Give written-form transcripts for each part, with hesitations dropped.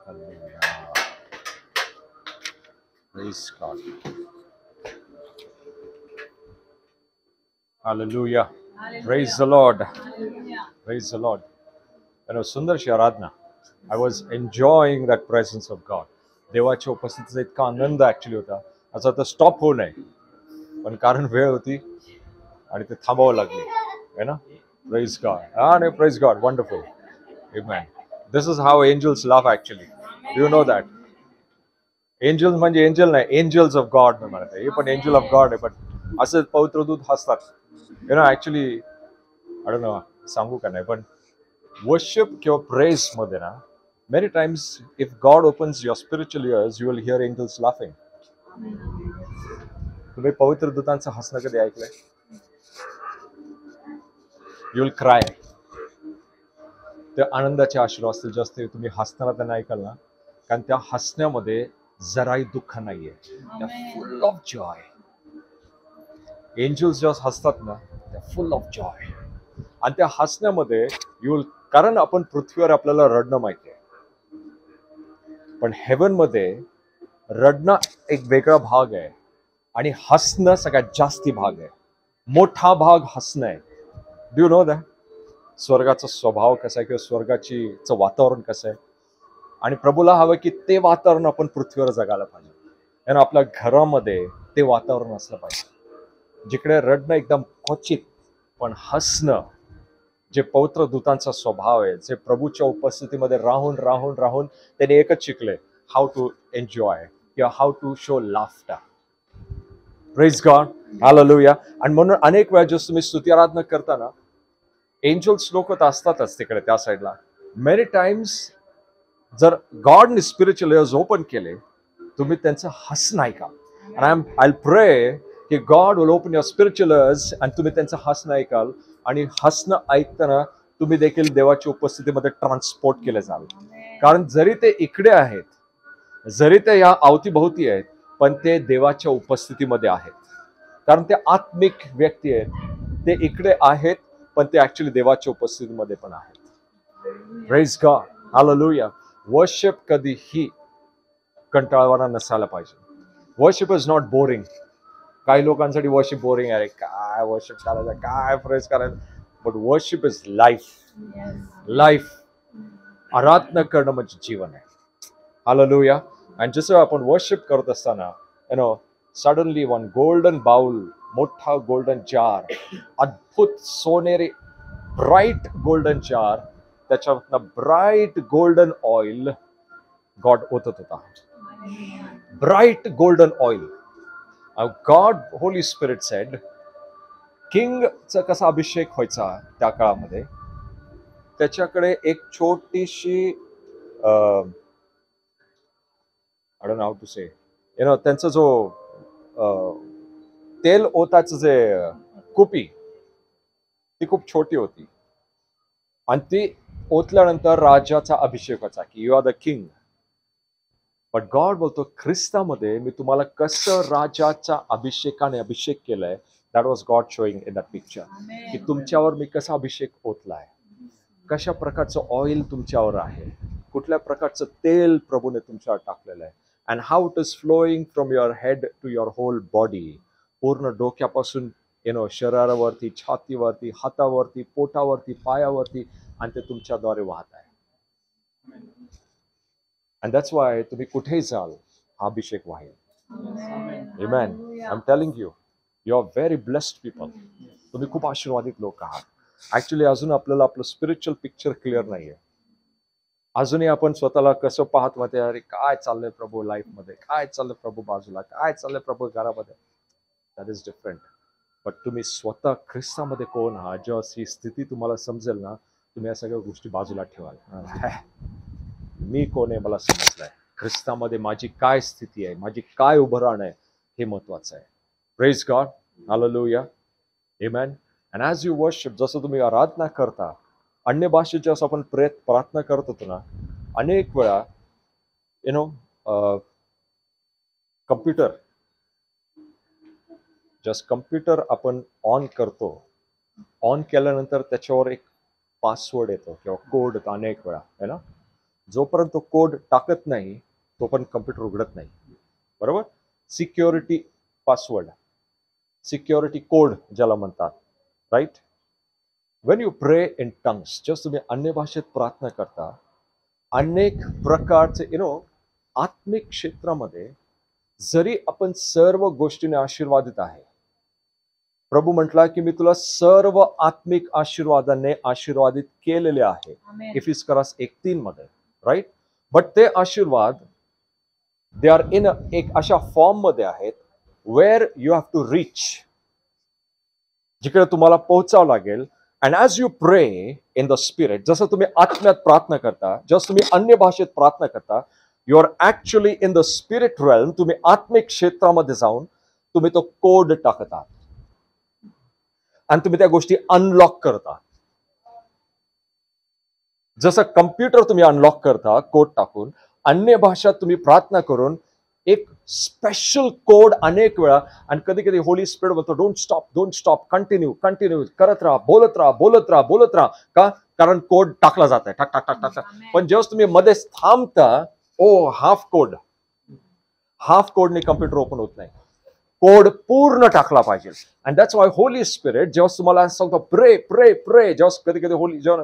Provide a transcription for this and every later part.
Hallelujah. Praise God. Hallelujah. Praise the Lord. Praise the Lord. सुंदरशी आराधना. I was enjoying that presence of God. देवाच्या उपस्थितीचा इतका आनंद actually होता. असं तर स्टॉप होऊ नये, पण कारण वेळ होती आणि ते थांबावं लागले, है ना. Praise God. आणि praise God. Wonderful. Amen. This is how angels laugh actually. Do you know that? Angels म्हणजे एंजल नाही, एंजल्स ऑफ गॉड मी म्हणत आहे. हे पण एंजल ऑफ गॉड आहे, पण असं पवित्र दूत हसतात. ऍक्च्युली आय डोंट नो सांगू का नाही, पण वर्शिप किंवा प्रेज मध्ये ना, many times if God opens your spiritual ears you will hear angels laughing. तुम्ही पवित्र दूतांचं हसणं कधी ऐकलंय? You will cry. ते आनंदाचे अश्रू असतील जास्त तुम्ही हसताना त्यांना ऐकाल ना, कारण त्या हसण्यामध्ये जराही दुःख नाहीये, त्या फुल ऑफ जॉय. एंजल्स जेव्हा हसतात ना, त्या फुल ऑफ जॉय. आणि त्या हसण्यामध्ये कारण आपण पृथ्वीवर आपल्याला रडणं माहिती आहे, पण हेवन मध्ये रडणं एक वेगळा भाग आहे आणि हसणं सगळ्यात जास्ती भाग आहे. मोठा भाग हसणं आहे. Do you know that? स्वर्गाचा स्वभाव कसा आहे किंवा स्वर्गाचं वातावरण कसं आहे, आणि प्रभूला हवं की ते वातावरण आपण पृथ्वीवर जगायला पाहिजे. आणि आपल्या घरामध्ये ते वातावरण असलं पाहिजे, जिकडे रडणं एकदम क्वचित, पण हसणं जे पवित्र दूतांचा स्वभाव आहे, जे प्रभूच्या उपस्थितीमध्ये राहून राहून राहून त्यांनी एकच शिकले, हाऊ टू एन्जॉय किंवा how to show laughter. Praise God. Hallelujah. आणि म्हणून अनेक वेळा जसं तुम्ही स्तुती आराधना करताना एंजल्स लोक तर असतातच तिकडे त्या साईडला. मेनी टाइम्स जर गॉडने स्पिरिच्युअल इयर्स ओपन केले, तुम्ही त्यांचं हसणं ऐका. आणि आय प्रे की God will open your spiritual years आणि तुम्ही त्यांचं हसणं ऐकाल. आणि हसणं ऐकताना तुम्ही देखील देवाच्या उपस्थितीमध्ये ट्रान्सपोर्ट केले जाल. कारण जरी ते इकडे आहेत, जरी ते या अवतीभोवती आहेत, पण ते देवाच्या उपस्थितीमध्ये आहेत. कारण ते आत्मिक व्यक्ती आहेत, ते इकडे आहेत, पण ते ऍक्च्युली देवाच्या उपस्थितीमध्ये पण आहेत. Praise God. हालेलुया. वर्शिप कधीही कंटाळवाना नसायला पाहिजे. Worship is not boring. काही लोकांसाठी वर्शिप बोरिंग आहे, काय वर्शिप करायचं, काय प्रेज करायचं. But worship is life. Life. आराधना करणं म्हणजे जीवन आहे. हालेलुया. आणि जसं आपण वर्शिप करत असताना सडनली वन गोल्डन बाउल, मोठा गोल्डन जार, अद्भुत सोनेरी ब्राईट गोल्डन जार, त्याच्यातनं ब्राईट गोल्डन ऑइल गॉड ओतत होता. Bright golden oil. God Holy Spirit said, किंगचा कसा अभिषेक व्हायचा त्या काळामध्ये, त्याच्याकडे एक छोटीशी I don't know how to say, त्यांचा जो तेल ओताचं जे कुपी, ती खूप छोटी होती. आणि ती ओतल्यानंतर राजाचा अभिषेक व्हायचा की you are the king. But God बोलतो, ख्रिस्तामध्ये मी तुम्हाला कसं राजाचा अभिषेकाने अभिषेक केलाय. That was God showing in that picture, की तुमच्यावर मी कसा अभिषेक ओतलाय, कशा प्रकारचं ऑइल तुमच्यावर आहे, कुठल्या प्रकारचं तेल प्रभूने तुमच्यावर टाकलेलं आहे. And how it is flowing from your head to your whole body. पूर्ण डोक्यापासून शरीरावरती, छातीवरती, हातावरती, पोटावरती, पायावरती, आणि ते तुमच्याद्वारे वाहत आहे. And that's why तुम्ही कुठेही जाल, हा अभिषेक वाहेल. Amen. I'm telling you, you are very blessed people. तुम्ही खूप आशीर्वादित लोक आहात. ऍक्च्युली अजून आपल्याला आपलं स्पिरिच्युअल पिक्चर क्लिअर नाहीये. अजूनही आपण स्वतःला कसं पाहत होते, अरे काय चाललंय प्रभू लाईफ मध्ये, काय चाललंय प्रभू बाजूला, काय चाललंय प्रभू घरामध्ये. That is different. बट तुम्ही स्वतः ख्रिस्तामध्ये कोण आहात, जेव्हा ही स्थिती तुम्हाला समजेल ना, तुम्ही या सगळ्या गोष्टी बाजूला ठेवाल. मी कोण आहे मला समजलंय, ख्रिस्तामध्ये माझी काय स्थिती आहे, माझी काय उभं राहणं आहे, हे महत्वाचं आहे. Praise God. Hallelujah. Amen. And as you worship, जसं तुम्ही आराधना करता, अन्य भाषेची असं आपण प्रार्थना करत होतो ना, अनेक वेळा कम्प्युटर, जस्ट कम्प्युटर आपण ऑन करतो, ऑन केल्यानंतर त्याच्यावर एक पासवर्ड येतो किंवा कोड येतो अनेक वेळा, है ना. जोपर्यंत तो कोड टाकत नाही तोपर्यंत कम्प्युटर उघडत नाही. बरोबर. सिक्युरिटी पासवर्ड, सिक्युरिटी कोड ज्याला म्हणतात, right. When you pray in tongues, just तुम्ही अन्य भाषेत प्रार्थना करता, अनेक प्रकारचे आत्मिक क्षेत्रामध्ये जरी आपण सर्व गोष्टीने आशीर्वादित आहे, प्रभू म्हटला की मी तुला सर्व आत्मिक आशीर्वादाने आशीर्वादित केलेले आहे, इफिस्करास 1:3 मध्ये, राईट. बट ते आशीर्वाद दे आर इन एक अशा फॉर्म मध्ये आहेत where you have to reach, जिकडे तुम्हाला पोहोचावं लागेल. And as you pray in the spirit, जसं तुम्ही आत्म्यात प्रार्थना करता, जसं तुम्ही अन्य भाषेत प्रार्थना करता, you are actually in the spirit realm. तुम्ही आत्मिक क्षेत्रामध्ये जाऊन तुम्ही तो कोड टाकता आणि तुम्ही त्या गोष्टी अनलॉक करता. जसं कम्प्युटर तुम्ही अनलॉक करता कोड टाकून, अन्य भाषा तुम्ही प्रार्थना करून एक स्पेशल कोड अनेक वेळा. आणि कधी कधी होली स्पिरिट बोलतो डोंट स्टॉप, कंटिन्यू करत राहा, बोलत राहा. का? कारण कोड टाकला जात आहे, टाक टाक टाक टाक. पण जेव्हा तुम्ही मध्ये थांबता, हाफ कोडने कम्प्युटर ओपन होत नाही. कोड पूर्ण टाकला पाहिजे. And that's why Holy spirit जेव्हा तुम्हाला सांगतो प्रे, जेव्हा कधी कधी होली, जेव्हा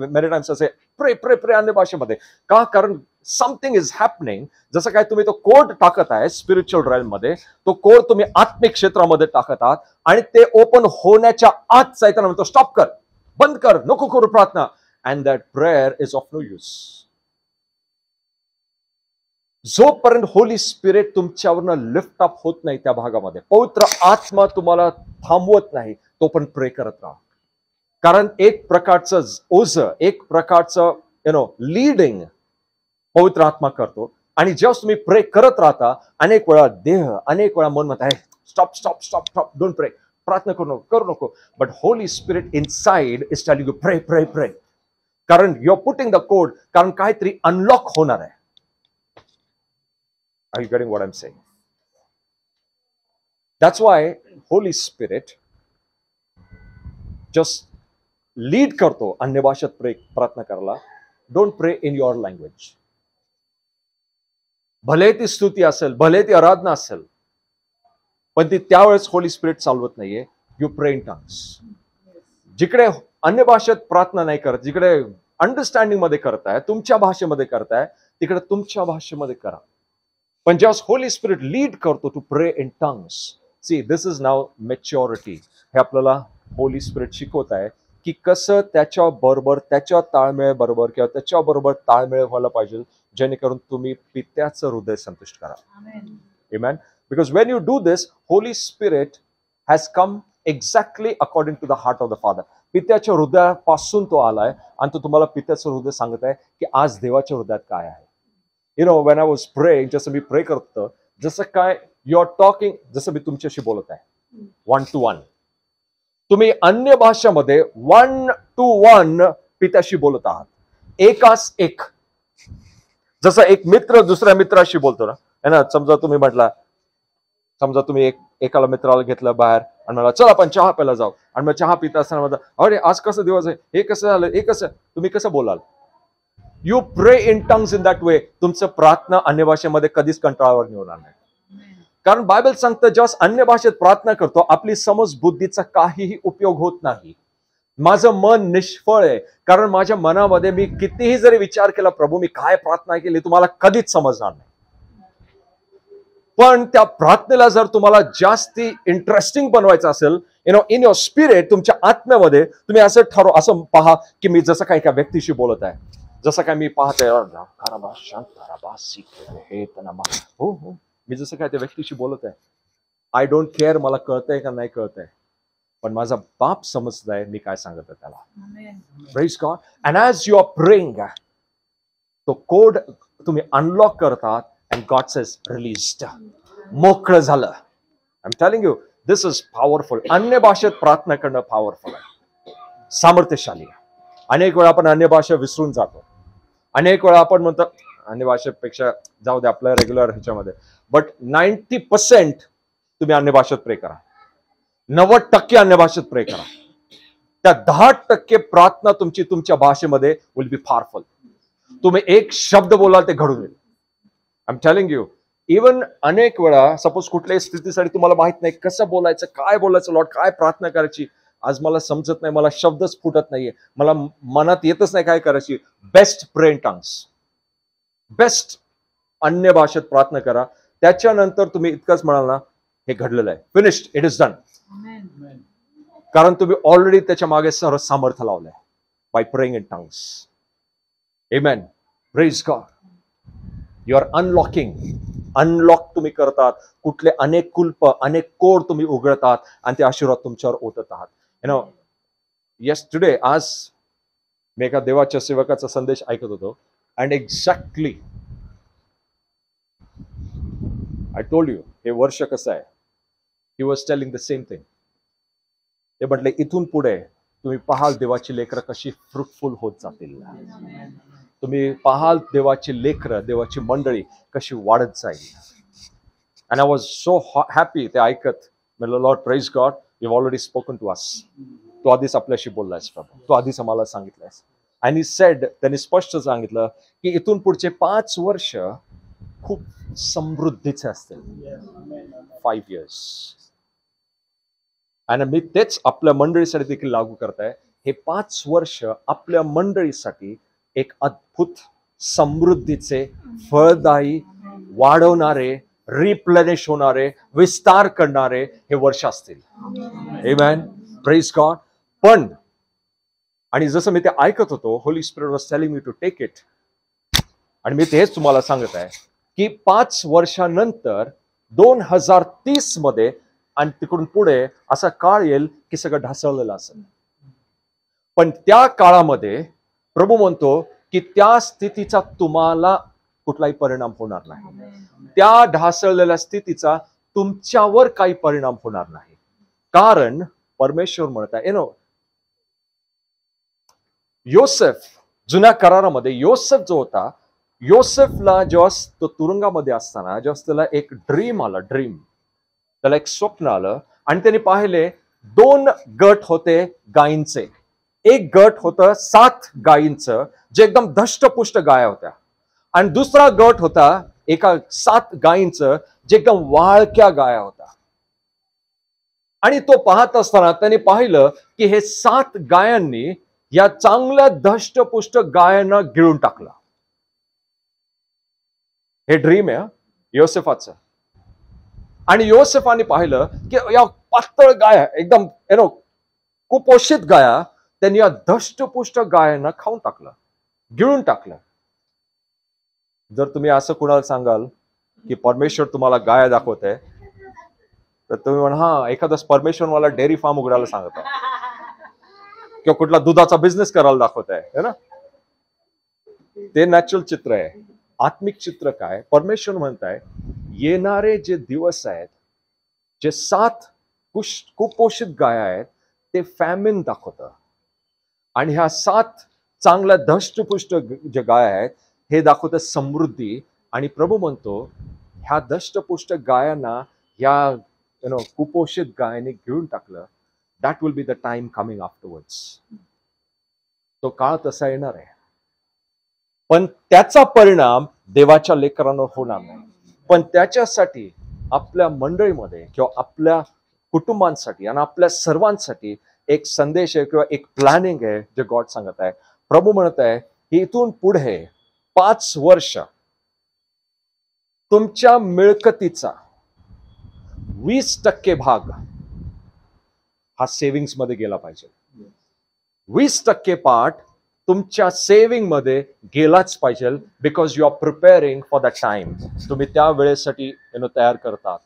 मेनी टाइम्स असे प्रे अन्य भाषेमध्ये. का? कारण समथिंग इज हॅपनिंग. जसं काय तुम्ही तो कोड टाकत आहे स्पिरिच्युअल रेल्म मध्ये, तो कोड तुम्ही आत्मिक क्षेत्रामध्ये टाकत आहात आणि ते ओपन होण्याच्या आत सैतान म्हणतो स्टॉप कर, बंद कर, नको करू प्रार्थना. And that prayer is of no use. जोपर्यंत होली स्पिरिट तुमच्यावरनं लिफ्ट अप होत नाही त्या भागामध्ये, पवित्र आत्मा तुम्हाला थांबवत नाही, तो पण प्रे करत राहा. कारण एक प्रकारचं ओझ, एक प्रकारचं लीडिंग पवित्र आत्मा करतो. आणि जेव्हा तुम्ही प्रे करत राहता, अनेक वेळा देह, अनेक वेळा मन म्हणत आहे स्टॉप, डोंट प्रे, प्रार्थना करू नको. But holy spirit inside is telling you pray. कारण you are putting the code, कारण काहीतरी अनलॉक होणार आहे. Are you getting what I'm saying? That's why Holy Spirit just lead करतो अन्य भाषेत प्रार्थना करायला. Don't pray in your language. भले ती स्तुती असेल, भले ती आराधना असेल, पण ती त्यावेळेस होली स्पिरिट चालवत नाहीये. You pray in tongues. जिकडे अन्य भाषेत प्रार्थना नाही करत, जिकडे अंडरस्टँडिंग मध्ये करताय, तुमच्या भाषेमध्ये करताय, तिकडे तुमच्या भाषेमध्ये करा. पण जेव्हा होली स्पिरिट लीड करतो to pray in tongues, see this is now maturity. हे आपल्याला होली स्पिरिट शिकवत आहे की कसं त्याच्याबरोबर, त्याच्या ताळमेळ बरोबर किंवा त्याच्याबरोबर ताळमेळ व्हायला पाहिजे, जेणेकरून तुम्ही पित्याचं हृदय संतुष्ट करा. Amen. Because when you do this, Holy Spirit has come exactly according to the heart of the Father. पित्याच्या हृदयापासून तो आलाय आणि तो तुम्हाला पित्याचं हृदय सांगत आहे की आज देवाच्या हृदयात काय आहे. when I was praying, जसं मी प्रे करतो, जसं काय यू आर टॉकिंग, जसं मी तुमच्याशी बोलत आहे 1 to 1. तुम्ही अन्य भाषामध्ये 1 to 1 पित्याशी बोलत आहात, एकास एक. जसं एक मित्र दुसऱ्या मित्राशी बोलतो ना, है ना. समजा तुम्ही एकाला मित्राला घेतलं बाहेर आणि मला चल आपण चहा प्यायला जाऊ, आणि मग चहा पिता असताना म्हणता अरे आज कसं दिवस आहे, हे कसं झालं, हे कसं, तुम्ही कसं बोलाल? You pray in tongues in that way. तुमचं प्रार्थना अन्य भाषेमध्ये कधीच कंटाळावर होणार नाही. कारण बायबल सांगतं जेव्हा अन्य भाषेत प्रार्थना करतो, आपली समज बुद्धीचा काहीही उपयोग होत नाही. माझं मन निष्फळ आहे, कारण माझ्या मनामध्ये मी कितीही जरी विचार केला, प्रभू मी काय प्रार्थना केली, तुम्हाला कधीच समजणार नाही. पण त्या प्रार्थनेला जर तुम्हाला जास्ती इंटरेस्टिंग बनवायचं असेल, इन युअर स्पिरिट, तुमच्या आत्म्यामध्ये, तुम्ही असं पहा की मी जसं काही एका व्यक्तीशी बोलत आहे, जसं काय मी पाहतोय, हो मी जसं काय त्या व्यक्तीशी बोलत आहे, आय डोंट केअर मला कळतंय का नाही कळतंय, पण माझा बाप समजताय मी काय सांगत आहे त्याला. Praise God. And as you are praying, तो कोड तुम्ही अनलॉक करतात अँड गॉड सेज रिलीज्ड, मोकळं झालं. I am telling you this is powerful. अन्य भाषेत प्रार्थना करणं पॉवरफुल आहे, सामर्थ्यशाली आहे. अनेक वेळा आपण अन्य भाषा विसरून जातो. अनेक वेळा आपण म्हणतो अन्य भाषेपेक्षा जाऊ दे आपल्या रेग्युलर ह्याच्यामध्ये, बट 90% तुम्ही अन्य भाषेत प्रे करा, 90% अन्य भाषेत प्रे करा. त्या 10% प्रार्थना तुमची तुमच्या भाषेमध्ये विल बी पॉवरफुल. तुम्ही एक शब्द बोलाल ते घडून येईल. I am telling you. Even अनेक वेळा सपोज कुठल्याही स्थितीसाठी तुम्हाला माहित नाही कसं बोलायचं, काय बोलायचं, लॉर्ड काय प्रार्थना करायची, आज मला समजत नाही, मला शब्दच फुटत नाहीये, मला मनात येतच नाही काय करायची. बेस्ट प्रे इन टंग्स, बेस्ट अन्य भाषेत प्रार्थना करा. त्याच्यानंतर तुम्ही इतकंच म्हणाल ना, हे घडलेलं आहे, फिनिश्ड, इट इज डन. कारण तुम्ही ऑलरेडी त्याच्या मागे सर्व सामर्थ्य लावलंय by praying in tongues. Amen. Praise God. You are unlock तुम्ही करतात. कुठले अनेक कुल्प, अनेक कोड तुम्ही उघडतात आणि ते आशीर्वाद तुमच्यावर ओतत आहात. येस टुडे, आज मी एका देवाच्या सेवकाचा संदेश ऐकत होतो and exactly I told you हे वर्ष कसं आहे. He was telling the same thing. ते म्हटले इथून पुढे तुम्ही पाहाल देवाची लेकरं कशी फ्रुटफुल होत जातील. तुम्ही पाहाल देवाची लेकरं, देवाची मंडळी कशी वाढत जाईल. And I was so happy ते ऐकत. म्हणलं Lord praise God, you already spoken to us. तू आधीच आपल्याशी बोललायस प्रभू, तू आधीच आम्हाला सांगितलंयस. आणि ही सेड, त्यांनी स्पष्ट सांगितलं की इथून पुढचे 5 वर्ष खूप समृद्धीचे असतील. 5 years. आणि मी तेच आपल्या मंडळीसाठी देखील लागू करताय. हे 5 वर्ष आपल्या मंडळीसाठी एक अद्भुत समृद्धीचे, फळदायी, वाढवणारे, रिप्लेनिश होणारे, विस्तार करणारे हे वर्ष असतील. आमेन. Praise God. पण आणि जसं मी ते ऐकत होतो, Holy Spirit was telling me to take it. आणि मी तेच तुम्हाला सांगत आहे की 5 वर्षानंतर 2030 मध्ये आणि तिकडून पुढे असा काळ येईल की सगळं ढासळलेलं असेल. पण त्या काळामध्ये प्रभू म्हणतो की त्या स्थितीचा तुम्हाला कुठलाही परिणाम होणार नाही. त्या ढासळलेल्या स्थितीचा तुमच्यावर काही परिणाम होणार नाही. कारण परमेश्वर म्हणत आहे, योसेफ, जुन्या करारामध्ये योसेफ जो होता, योसेफला जेव्हा तो तुरुंगामध्ये असताना जेव्हा त्याला एक ड्रीम आला, त्याला एक स्वप्न आलं आणि त्याने पाहिले 2 गट होते गायींचे. एक गट होतं 7 गायींचं जे एकदम धष्टपुष्ट गाया होत्या, आणि दुसरा गट होता एका 7 गायींचं जे एकदम वाळक्या गाया होत्या. आणि तो पाहत असताना त्याने पाहिलं की हे 7 गायांनी या चांगल्या धष्टपुष्ट गायांना गिळून टाकलं. हे ड्रीम आहे योसेफाचं. आणि योसेफाने पाहिलं की या पातळ गाया, एकदम कुपोषित गाया, त्यांनी या धष्टपुष्ट गायांना खाऊन टाकलं, गिळून टाकलं. जर तुम्ही असं कुणाला सांगाल की परमेश्वर तुम्हाला गाया दाखवत आहे, तर तुम्ही म्हणा हा एखादा परमेश्वर मला डेअरी फार्म उघडायला सांगत आहे किंवा कुठला दुधाचा बिझनेस करायला दाखवत आहे ना. ते नॅचरल चित्र आहे. आत्मिक चित्र काय? परमेश्वर म्हणताय येणारे जे दिवस आहेत, जे 7 कुपोषित गाया आहेत, ते फॅमिन दाखवतं. आणि ह्या 7 चांगल्या धष्टपुष्ट जे गाया आहेत हे दाखवतं समृद्धी. आणि प्रभू म्हणतो ह्या धष्टपुष्ट गायांना ह्या कुपोषित गायाने घेऊन टाकलं. That will be the time coming afterwards. तो काळ तसा येणार आहे, पण त्याचा परिणाम देवाच्या लेकरांवर होणार नाही. पण त्याच्यासाठी आपल्या मंडळीमध्ये किंवा आपल्या कुटुंबांसाठी आणि आपल्या सर्वांसाठी एक संदेश आहे किंवा एक प्लॅनिंग आहे जे गॉड सांगत आहे. प्रभू म्हणत आहे की इथून पुढे 5 वर्ष तुमच्या मिळकतीचा 20% भाग हा सेव्हिंग्स मध्ये गेला पाहिजे. 20% पार्ट तुमच्या सेव्हिंग मध्ये गेलाच पाहिजे. Because you are preparing for that time. तुम्ही त्या वेळेसाठी तयार करतात.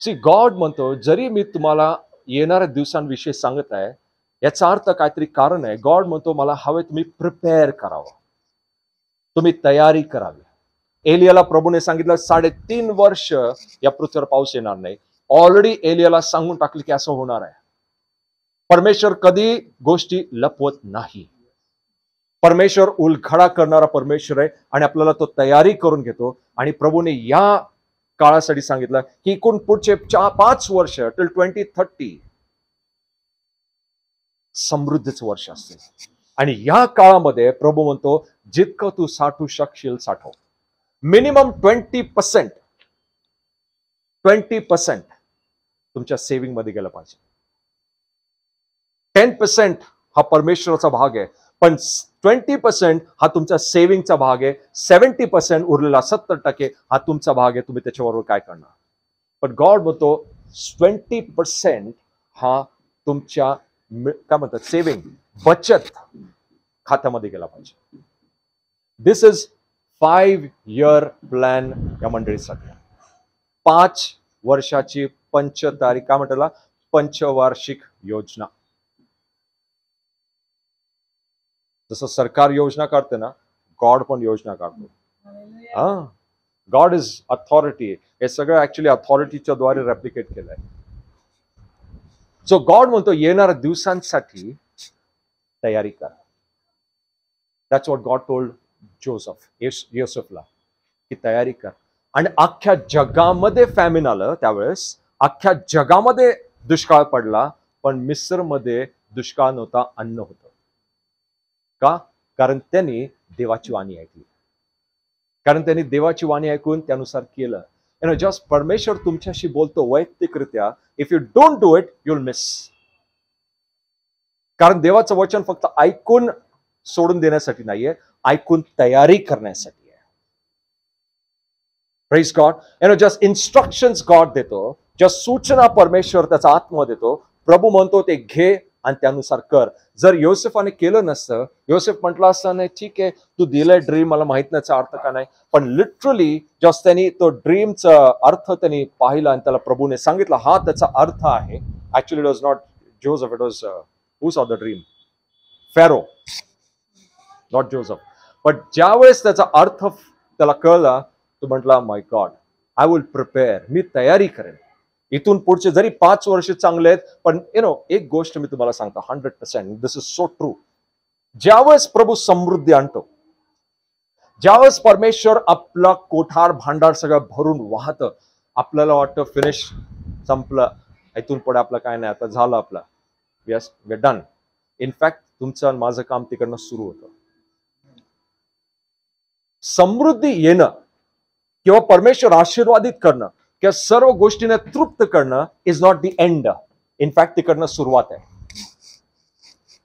सी, गॉड म्हणतो जरी मी तुम्हाला येणाऱ्या दिवसांविषयी सांगत आहे, याचा अर्थ काहीतरी कारण आहे. गॉड म्हणतो मला हवे तुम्ही प्रिपेअर करावं, तुम्ही तयारी करावी. एलियाला प्रभूने सांगितलं 3.5 वर्ष या पृथ्वीवर पाऊस येणार नाही. ऑलरेडी एलियाला सांगून टाकले की असं होणार आहे. परमेश्वर कधी गोष्टी लपवत नाही. परमेश्वर उलगडा करणारा परमेश्वर आहे आणि आपल्याला तो तयारी करून घेतो. आणि प्रभूने या काळासाठी सांगितलं की एकूण पुढचे 5 वर्ष टिल 2030 समृद्धीचं वर्ष असते. आणि या काळामध्ये प्रभू म्हणतो जितकं तू साठवू शकशील साठव. मिनिमम 20% तुमच्या सेव्हिंग मध्ये गेलं पाहिजे. 10% हा परमेश्वराचा भाग आहे, पण 20% हा तुमचा सेव्हिंगचा भाग आहे. 70% उरलेला 70% हा तुमचा भाग आहे. तुम्ही त्याच्याबरोबर काय करणार. पण गॉड म्हणतो 20% हा तुमच्या काय म्हणतात सेव्हिंग बचत खात्यामध्ये गेला पाहिजे. दिस इज 5-year प्लॅन या मंडळीसाठी. 5 वर्षाची पंचतारीख काय म्हणतात पंचवार्षिक योजना. जसं सरकार योजना काढते ना, गॉड पण योजना काढतो. हा, गॉड इज अथॉरिटी. हे सगळं ऍक्च्युली अथॉरिटीच्या द्वारे रेप्लिकेट केलंय. सो गॉड म्हणतो येणाऱ्या दिवसांसाठी तयारी कर. दॅट्स व्हॉट गॉड टोल्ड योसेफला की तयारी कर. आणि अख्ख्या जगामध्ये फॅमिन आलं त्यावेळेस, अख्ख्या जगामध्ये दुष्काळ पडला, पण मिस्रमध्ये दुष्काळ नव्हता, अन्न होतं. का? कारण त्यांनी देवाची वाणी ऐकली. कारण त्यांनी देवाची वाणी ऐकून त्यानुसार केलं. जस्ट परमेश्वर तुमच्याशी बोलतो वैयक्तिकरित्या. If you don't do it you will miss. कारण देवाचं वचन फक्त ऐकून सोडून देण्यासाठी नाहीये, ऐकून तयारी करण्यासाठी आहे. Praise God. Just instructions God देतो, जस्ट सूचना परमेश्वर त्याचा आत्मा देतो. प्रभू म्हणतो ते घे आणि त्यानुसार कर. जर योसेफाने केलं नसतं, योसेफ म्हटलं असतं नाही ठीक आहे तू दिलंय ड्रीम, मला माहित नाही अर्थ का नाही, पण लिटरली जस्ट त्यांनी तो ड्रीमचा अर्थ त्यांनी पाहिला आणि त्याला प्रभूने सांगितलं हा त्याचा अर्थ आहे. Actually it was not Joseph, it was who saw the dream? Pharaoh, not Joseph. पण ज्यावेळेस त्याचा अर्थ त्याला कळला, तो म्हटला my God I will prepare, मी तयारी करेन. इथून पुढचे जरी 5 वर्ष चांगले आहेत, पण एक गोष्ट मी तुम्हाला सांगतो 100%, दिस इज सो ट्रू. ज्यावेळेस प्रभू समृद्धी आणतो, ज्यावेळेस परमेश्वर आपला कोठार भांडार सगळं भरून वाहतं, आपल्याला वाटतं फिनिश, संपलं, इथून पुढे आपलं काय नाही, आता झालं आपलं, yes we are done. In fact तुमचं माझं काम तिकडनं सुरू होतं. समृद्धी येणं किंवा परमेश्वर आशीर्वादित करणं किंवा सर्व गोष्टीने तृप्त करणं is not the end. In fact तिकडनं सुरुवात आहे.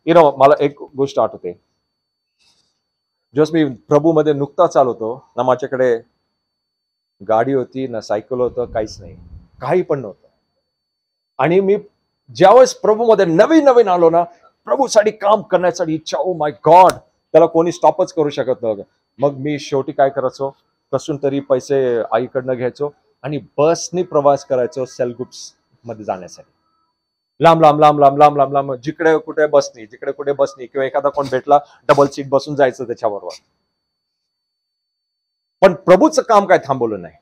मला एक गोष्ट आठवते. जस्ट मी प्रभूमध्ये नुकताच चालवतो ना, माझ्याकडे गाडी होती ना, सायकल होतं, काहीच नाही, काही पण नव्हतं. आणि मी ज्यावेळेस प्रभूमध्ये नवीन नवीन आलो ना, प्रभूसाठी काम करण्यासाठी इच्छा, ओ माय गॉड, त्याला कोणी स्टॉपच करू शकत नव्हतं. मग मी शेवटी काय करायचो, कसून तरी पैसे आईकडनं घ्यायचो आणि बसनी प्रवास करायचो सेल्फ ग्रुप्स मध्ये जाण्यासाठी. लांब लांब लांब लांब लांब लांब लांब, जिकडे कुठे बसनी, जिकडे कुठे बसनी, किंवा एखादा कोण भेटला डबल सीट बसून जायचं त्याच्याबरोबर. पण प्रभूचं काम काय थांबवलं नाही.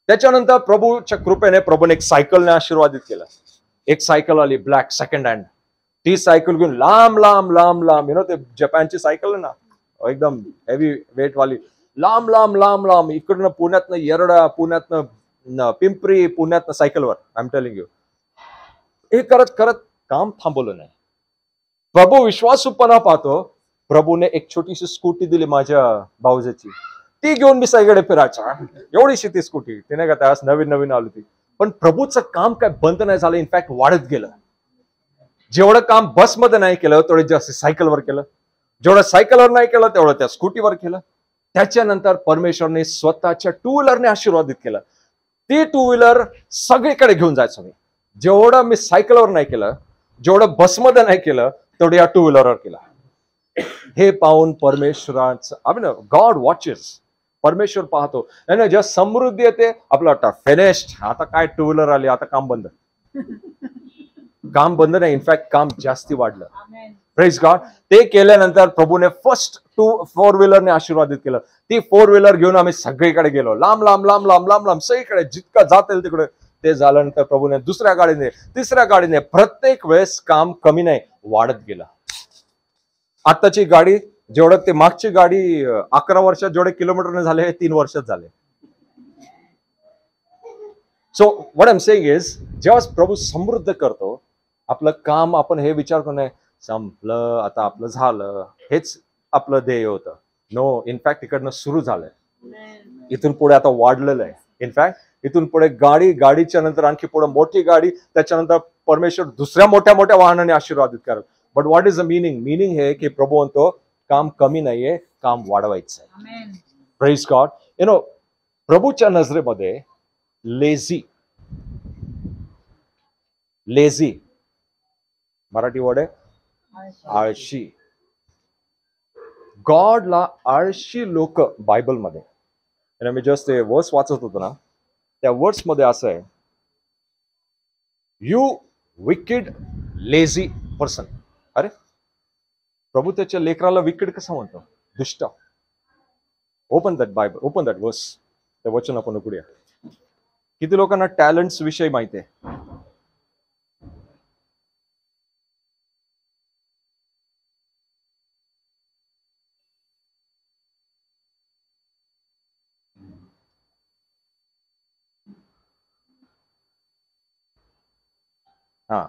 त्याच्यानंतर प्रभूच्या कृपेने प्रभूने एक सायकलने आशीर्वादित केलं. एक सायकल आली ब्लॅक सेकंड हँड. ती सायकल घेऊन लांब लांब लांब लांब, ते जपानची सायकल आहे ना, एकदम हेवी वेट वाली, लांब लांब लांब लांब, इकडनं पुण्यातनं येरडा, पुण्यातनं पिंपरी, पुण्यातनं सायकलवर. आय एम टेलिंग यू, हे करत करत काम थांबवलं नाही. प्रभू विश्वासूपणा पाहतो. प्रभूने एक छोटीशी स्कूटी दिली माझ्या भाऊजाची, ती घेऊन मी सगळीकडे फिरायचा. एवढीशी ती स्कूटी, ती नाही का त्यावेळेस नवीन नवीन आली ती. पण प्रभूचं काम काय बंद नाही झालं, इनफॅक्ट वाढत गेलं. जेवढं काम बसमध्ये नाही केलं तेवढं जास्त सायकलवर केलं, जेवढं सायकलवर नाही केलं तेवढं त्या स्कूटीवर केलं. त्याच्यानंतर परमेश्वरने स्वतःच्या 2 व्हीलरने आशीर्वादित केलं. ती 2 व्हीलर सगळीकडे घेऊन जायचो मी. जेवढं मी सायकलवर नाही केलं, जेवढं बसमध्ये नाही केलं, तेवढं या 2 व्हीलरवर केलं. हे पाहून परमेश्वराचं गॉड वॉचेस, परमेश्वर पाहतो. नाही जेव्हा समृद्धी येते आपलं वाटतं फिनिश्ड, आता काय 2 व्हीलर आली, आता काम बंद. काम बंद नाही, इनफॅक्ट काम जास्ती वाढलं. Praise God. ते केल्यानंतर प्रभूने फर्स्ट 4 व्हीलरने आशीर्वादित केलं. ती 4 व्हीलर घेऊन आम्ही सगळीकडे गेलो, लांब लांब लांब लांब लांब लांब सगळीकडे, जितका जात येईल तिकडे. ते झाल्यानंतर प्रभूने दुसऱ्या गाडीने, तिसऱ्या गाडीने, प्रत्येक वेळेस काम कमी नाही वाढत गेलं. आताची गाडी जेवढं, ते मागची गाडी 11 वर्षात जेवढे किलोमीटरने झाले, हे 3 वर्षात झाले. So what I am saying is, जेव्हा प्रभू समृद्ध करतो आपलं काम, आपण हे विचार करू नये संपलं, आता आपलं झालं, हेच आपलं ध्येय होतं. नो, इनफॅक्ट इकडनं सुरू झालंय. इथून पुढे आता वाढलेलं आहे. इनफॅक्ट इथून पुढे गाडीच्या नंतर आणखी पुढे मोठी गाडी, त्याच्यानंतर परमेश्वर दुसऱ्या मोठ्या मोठ्या वाहनाने आशीर्वादित करेल. But what is the meaning हे की प्रभू म्हणतो काम कमी नाहीये, काम वाढवायचं आहे. Praise God. प्रभूच्या नजरेमध्ये लेझी मराठी वर्ड आहे आळशी. गॉडला आळशी लोक बायबलमध्ये, मी जस्ट ते वर्स वाचत होतो ना, त्या वर्स मध्ये असं आहे, यू विकेड लेझी पर्सन. अरे प्रभू त्याच्या लेकराला विकेड कसं म्हणतो? दुष्ट. Open that Bible, open that वर्स, ते वचन आपण उघडूया. किती लोकांना टॅलेंट्स विषयी माहिती आहे? हा,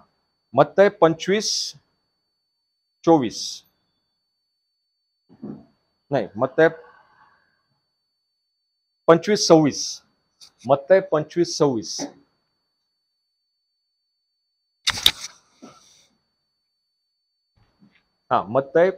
मत्तय 25:24 नाही, मत्तय 25:26. मत्तय 25:26. हा, मत्तय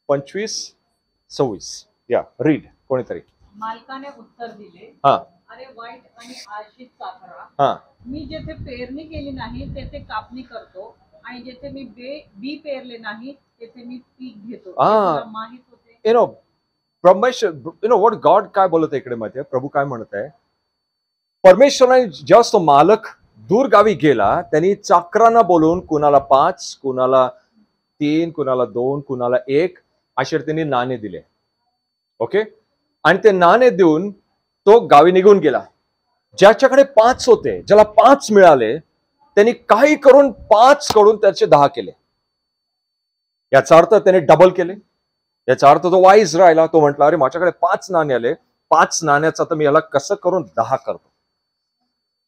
25:26. या, रीड कोणीतरी. मालकाने उत्तर दिले, हा, अरे वाईट आणि आळशीत चाकरा, हा, मी जेथे पेरणी केली नाही तेथे कापणी करतो, आणि जेथे मी बी पेरले नाही तेथे मी पीक घेतो. हा. तुला माहित होते? परमेश्वर, व्हॉट गॉड काय बोलत आहे इकडे माहितीये? प्रभू काय म्हणत आहे? परमेश्वराने जेव्हा तो मालक दूर गावी गेला, त्यांनी चाकरांना बोलून कुणाला 5, कुणाला 3, कुणाला 2, कुणाला 1 असे त्यांनी नाणे दिले. ओके, आणि ते नाणे देऊन तो गावी निघून गेला. ज्याच्याकडे 5 होते, ज्याला 5 मिळाले, त्यांनी काही करून 5 कडून त्याचे 10 केले. याचा अर्थ त्याने डबल केले. याचा अर्थ तो वाईज राहिला. तो म्हटला, अरे माझ्याकडे 5 नाणे आले, 5 नाण्याचा तर मी याला कसं करून 10 करतो.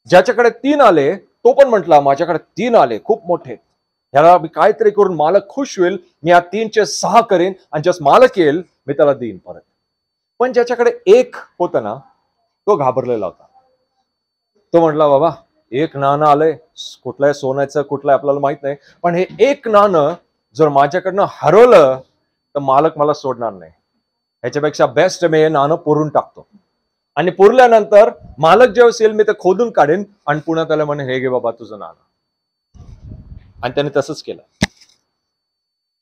ज्याच्याकडे 3 आले, तो पण म्हटला माझ्याकडे 3 आले खूप मोठे, ह्याला मी काहीतरी करून मालक खुश होईल, मी या 3चे 6 करेन, आणि जस मालक येईल मी त्याला देईन परत. पण ज्याच्याकडे 1 होतं ना, तो घाबरलेला होता. तो म्हटला, बाबा 1 नाणं आलंय, कुठलंय सोन्याचं कुठलंय आपल्याला माहित नाही, पण हे 1 नाणं जर माझ्याकडनं हरवलं तर मालक मला सोडणार नाही. ह्याच्यापेक्षा बेस्ट मी हे नाणं पुरून टाकतो, आणि पुरल्यानंतर मालक जेव्हा येईल मी ते खोदून काढेन, आणि पुन्हा त्याला म्हणे, हे घे बाबा तुझं नाणं. आणि त्याने तसंच केलं.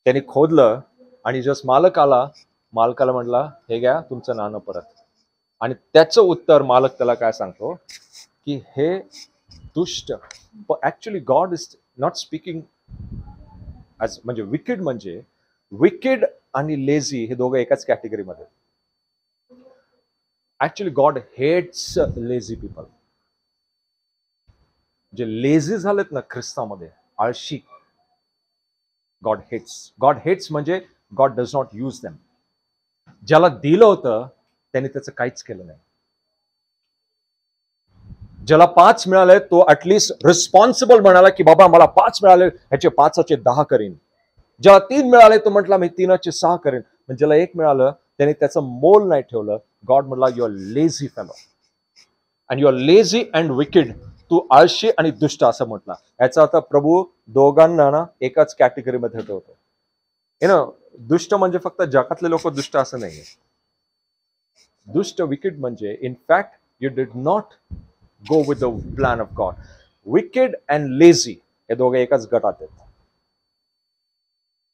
त्यांनी खोदलं, आणि जस मालक आला, मालकाला म्हटला, हे घ्या तुमचं नाणं परत. आणि त्याचं उत्तर मालक त्याला काय सांगतो की हे दुष्ट. Actually God is not speaking as, म्हणजे विकेड आणि लेझी हे दोघं एकाच कॅटेगरीमध्ये. Actually God hates lazy people. जे लेझी झालेत ना ख्रिस्तामध्ये, आळशी, गॉड हेट्स म्हणजे God does not use them. ज्याला दिलं होतं त्याने त्याचं काहीच केलं नाही. ज्याला 5 मिळाले तो ऍटलिस्ट रिस्पॉन्सिबल म्हणाला की बाबा मला 5 मिळाले, ह्याचे 5चे 10 करीन. ज्याला 3 मिळाले तो म्हटला मी 3चे 6 करेन. पण ज्याला 1 मिळालं त्याने त्याचं मोल नाही ठेवलं. गॉड म्हटला, you are lazy fellow, and you are lazy and wicked. तू आळशी आणि दुष्ट असं म्हटला. याचा अर्थ प्रभू दोघांना ना एकाच कॅटेगरीमध्ये ठेवतो. दुष्ट म्हणजे फक्त जगातले लोक दुष्ट असं नाहीये. दुष्ट, विकेड म्हणजे in fact you did not go with the plan of God. Wicked and lazy हे दोघे एकाच गटात आहेत.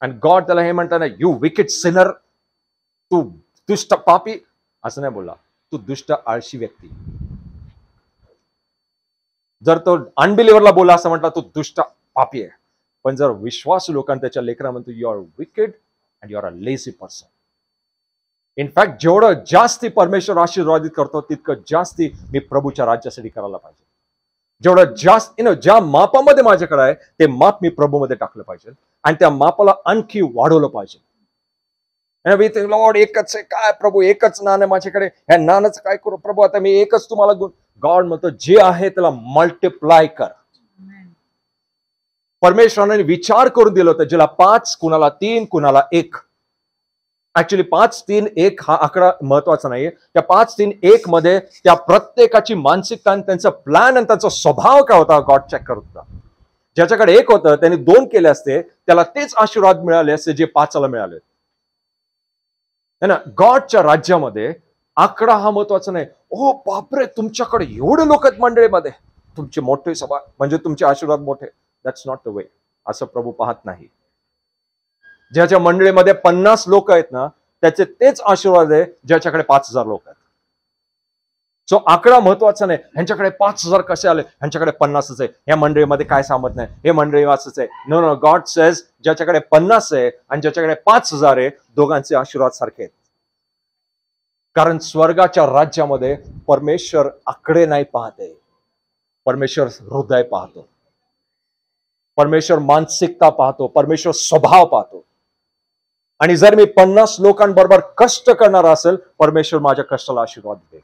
आणि गॉड त्याला हे म्हणताना, यू विकेड सिनर, तू दुष्ट पापी असं नाही बोलला, तू दुष्ट आळशी व्यक्ती. जर तो अनबिलिव्हरला बोला असं म्हटला, तू दुष्ट पापी आहे. पण जर विश्वासू लोकांना त्याच्या लेकरा म्हणतो, you are wicked and you are a lazy person. In fact जेवढं जास्ती परमेश्वर आशीर्वादित करतो तितकं जास्ती मी प्रभूच्या राज्यासाठी करायला पाहिजे. जेवढं जास्त ज्या मापामध्ये माझ्याकडे आहे ते माप मी प्रभूमध्ये टाकलं पाहिजे, आणि त्या मापाला आणखी वाढवलं पाहिजे. लॉर्ड एकच आहे काय प्रभू, एकच नाणं आहे माझ्याकडे, ह्या नाण्याचं काय करू प्रभू, आता मी एकच तुम्हाला. गॉड म्हणतो जे आहे त्याला मल्टिप्लाय कर. परमेश्वराने विचार करून दिलं होतं, ज्याला 5, कुणाला 3, कुणाला 1. ऍक्च्युली 5, 3, 1 हा आकडा महत्वाचा नाहीये. त्या 5, 3, 1 मध्ये त्या प्रत्येकाची मानसिकता आणि त्यांचा प्लॅन आणि त्यांचा स्वभाव काय होता गॉड चेक करत होता. ज्याच्याकडे 1 होतं त्यांनी 2 केले असते, त्याला तेच आशीर्वाद मिळाले असते जे 5ला मिळाले. है ना. गॉडच्या राज्यामध्ये आकडा हा महत्वाचा नाही. ओ बापरे, तुमच्याकडे एवढे लोक आहेत मंडळीमध्ये, तुमची मोठी सभा म्हणजे तुमचे आशीर्वाद मोठे. That's not the way. असं प्रभू पाहत नाही. ज्याच्या मंडळीमध्ये 50 लोक आहेत ना, त्याचे तेच आशीर्वाद आहे ज्याच्याकडे 5000 लोक आहेत. सो आकडा महत्वाचा नाही. ह्यांच्याकडे 5000 कसे आले, ह्यांच्याकडे 50च आहे, या मंडळीमध्ये काय सामत नाही, हे मंडळी असंच आहे. नो नो, गॉड सेज ज्याच्याकडे 50 आहे आणि ज्याच्याकडे 5000 आहे, दोघांचे आशीर्वाद सारखे आहेत. कारण स्वर्गाच्या राज्यामध्ये परमेश्वर आकडे नाही पाहते, परमेश्वर हृदय पाहतो, परमेश्वर मानसिकता पाहतो, परमेश्वर स्वभाव पाहतो. आणि जर मी 50 लोकांबरोबर कष्ट करणार असेल, परमेश्वर माझ्या कष्टाला आशीर्वाद देईल.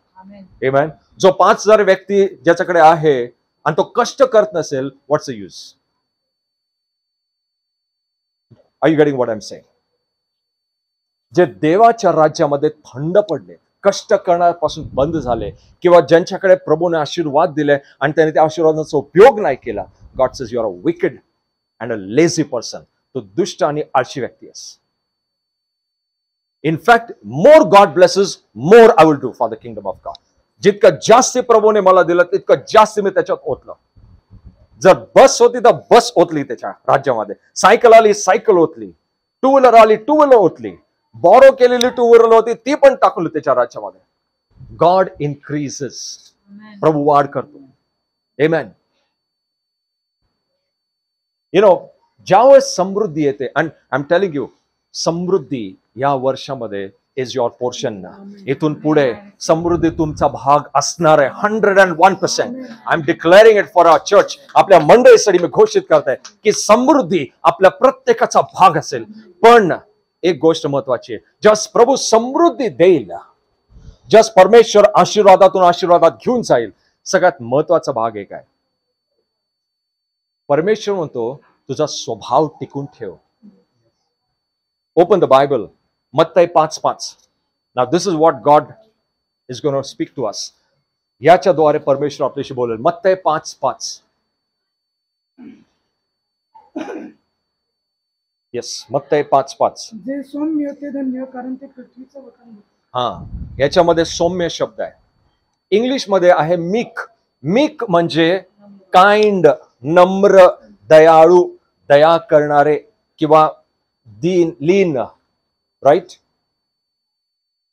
आमेन. जो 5000 व्यक्ती ज्याच्याकडे आहे आणि तो कष्ट करत नसेल, what's the use? Are you getting what I am saying? जे देवाच्या राज्यामध्ये थंड पडले, कष्ट करण्यापासून बंद झाले, किंवा ज्यांच्याकडे प्रभूने आशीर्वाद दिले आणि त्यांनी त्या आशीर्वादाचा उपयोग नाही केला, God says you are a wicked and a lazy person. तो दुष्ट आणि आळशी व्यक्ती आहेस. In fact, more God blesses, more I will do for the kingdom of God. जितकं जास्त प्रभूने मला दिलं, तितकं जास्त मी त्याच्यात ओतलं. जर बस होती तर बस ओतली त्याच्या राज्यामध्ये, सायकल आली सायकल ओतली, 2 व्हीलर आली 2 व्हीलर ओतली, बॉरो केलेली 2 व्हीलर होती ती पण टाकली त्याच्या राज्यामध्ये. God increases. प्रभू वाढ करतो. आमेन. यु नो, ज्यावेळेस समृद्धी येते, and I am telling you, समृद्धी या वर्षामध्ये इज युअर पोर्शन ना. इथून पुढे समृद्धी तुमचा भाग असणार आहे. 101%. I am declaring it for our church. आपल्या मंडळीसाठी मी घोषित करताय की समृद्धी आपल्या प्रत्येकाचा भाग असेल. पण एक गोष्ट महत्वाची आहे, ज्यास प्रभू समृद्धी देईल, ज्यास परमेश्वर आशीर्वादातून आशीर्वादात घेऊन जाईल, सगळ्यात महत्वाचा भाग एक आहे. परमेश्वर म्हणतो तुझा स्वभाव टिकून ठेव. Open the Bible. मत्तई 5:5. Now this is what God is going to speak to us. याच्याद्वारे परमेश्वर आपल्याशी बोलेल. मत्तई 5:5. येस, मत्तई 5:5. जे सौम्य ते धन्य, कारण ते पृथ्वीचं वतन. हा, याच्यामध्ये सौम्य शब्द आहे. इंग्लिशमध्ये आहे मीक. मीक म्हणजे काइंड, नम्र, दयाळू, दया करणारे किंवा लीन. राईट.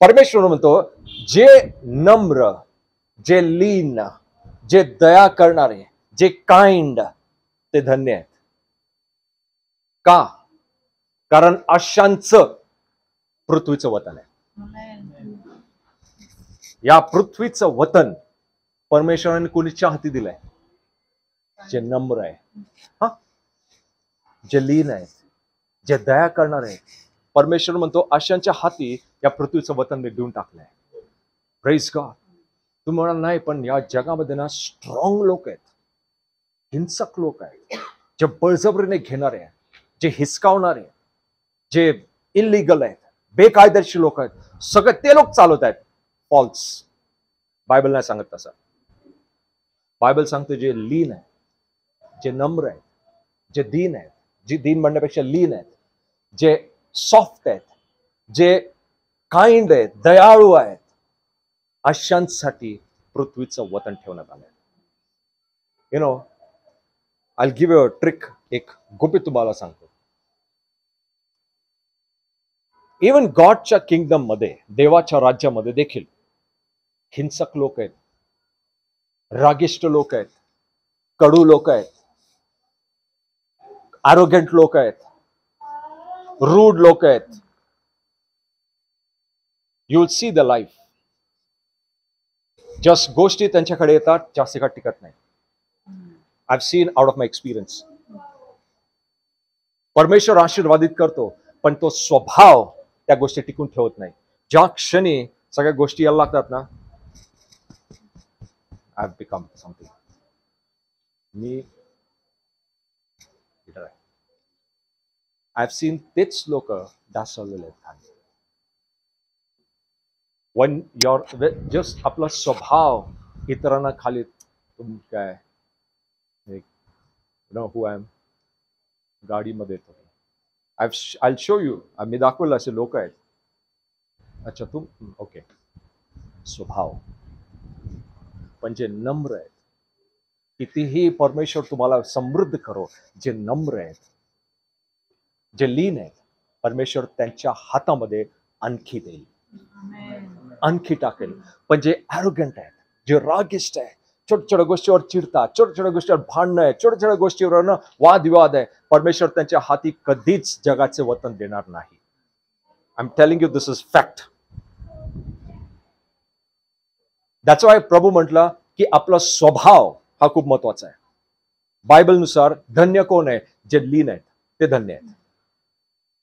परमेश्वर म्हणतो जे नम्र, जे लीन, जे दया करणारे, जे काइंड, ते धन्य आहेत. का? कारण अशांचं पृथ्वीचं वतन आहे. या पृथ्वीचं वतन परमेश्वराने कोणीच्या हाती दिलंय? जे नम्र आहे, हा, जे लीन आहे, जे दया करणार आहे. परमेश्वर म्हणतो अशांच्या हाती या पृथ्वीचं वतन मी देऊन टाकलंय. Praise God. तुम्ही म्हणाल नाही, पण या जगामध्ये ना स्ट्रॉंग लोक आहेत, हिंसक लोक आहेत, जे बळजबरीने घेणारे आहेत, जे हिसकावणारे, जे इलिगल आहेत, बेकायदेशीर लोक आहेत, सगळे ते लोक चालवत आहेत. फॉल्स. बायबल नाही सांगत तसं. बायबल सांगतो जे लीन आहे, जे नम्र आहेत, जे दीन आहेत, जे दीन म्हणण्यापेक्षा लीन आहेत, जे सॉफ्ट आहेत, जे काइंड आहेत, दयाळू आहेत, अशांसाठी पृथ्वीचं वतन ठेवण्यात आलंय. You know, I give you a trick. एक गुपित तुम्हाला सांगतो. इवन गॉडच्या किंगडम मध्ये, देवाच्या राज्यामध्ये देखील हिंसक लोक आहेत, रागिष्ट लोक आहेत, कडू लोक आहेत, ॲरोगंट लोक आहेत, रूड लोक आहेत. You will see the life. Just गोष्टी त्यांच्याकडे येतात, जास्त काळ टिकत नाही. I have seen out of my experience. परमेश्वर आशीर्वादित करतो, पण तो स्वभाव त्या गोष्टी टिकून ठेवत नाही. ज्या क्षणी सगळ्या गोष्टी यायला लागतात ना, I have become something. Me I have seen तेच लोक ढासळलेले आहेत खाली. वन युअर जस्ट आपला स्वभाव इतरांना खाली काय नो हू आय एम गाडीमध्ये येतो. आय शो यू, मी दाखवलं असे लोक आहेत. अच्छा ओके. स्वभाव पण जे नम्र आहेत, कितीही परमेश्वर तुम्हाला समृद्ध करो, जे नम्र आहेत, जे लीन आहेत, परमेश्वर त्यांच्या हातामध्ये आणखी देईल, आणखी टाकेल. पण जे ॲरोगंट आहेत, जे रागिष्ट आहे, छोट्या छोट्या गोष्टीवर चिडतात, छोट्या छोट्या गोष्टीवर भांडणं आहे, छोट्या छोट्या गोष्टीवर ना वादविवाद आहे, परमेश्वर त्यांच्या हाती कधीच जगाचे वतन देणार नाही. I am telling you, this is fact. That's why प्रभू म्हटलं की आपला स्वभाव हा खूप महत्वाचा आहे. बायबलनुसार धन्य कोण आहे? जे लीन आहेत ते धन्य आहेत.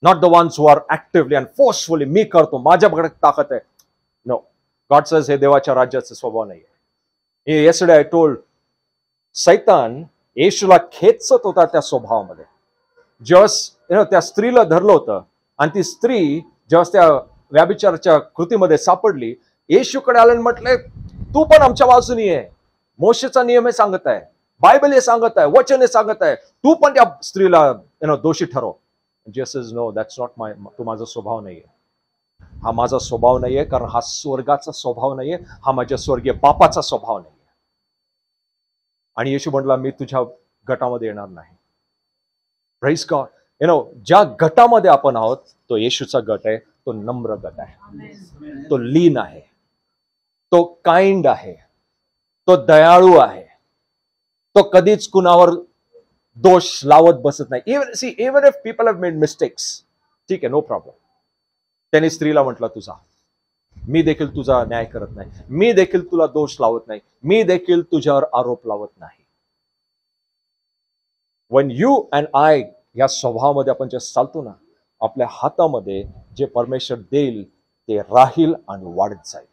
Not the ones who are actively and forcefully मी करतो, माझ्याकडे ताकद आहे. नो, गॉड सेज हे देवाच्या राज्याचा स्वभाव नाही आहे. येस्टरडे आय टोल्ड, सैतान येशूला खेचत होता त्या स्वभावामध्ये. जेव्हा त्या स्त्रीला धरलं होतं आणि ती स्त्री जेव्हा त्या व्याभिचाराच्या कृतीमध्ये सापडली, येशूकडे आलं म्हटलंय तू पण आमच्या बाजूनी आहे. मोशेचा नियम हे सांगत आहे, बायबल हे सांगत आहे, वचन हे सांगत आहे, तू पण त्या स्त्रीला दोषी ठरव. जेसस नो, दॅट्स नॉट माय, तो माझा स्वभाव नाहीये. हा माझा स्वभाव नाहीये, कारण हा स्वर्गाचा स्वभाव नाहीये, हा माझ्या स्वर्गीय बापाचा स्वभाव नाहीये. आणि येशू म्हटला मी तुझ्या गटामध्ये येणार नाही. Praise God. ज्या गटामध्ये आपण आहोत तो येशूचा गट आहे, तो नम्र गट आहे, तो लीन आहे, तो काइंड आहे, तो दयाळू आहे, तो कधीच कुणावर दोष लावत बसत नाही. Even if people have made mistakes, ठीक आहे, नो प्रॉब्लेम. त्याने स्त्रीला म्हटलं तुझा, मी देखील तुझा न्याय करत नाही, मी देखील तुला दोष लावत नाही, मी देखील तुझ्यावर आरोप लावत नाही. when you and I या स्वभावामध्ये आपण जे चालतो ना, आपल्या हातामध्ये जे परमेश्वर देईल ते राहील आणि वाढत जाईल.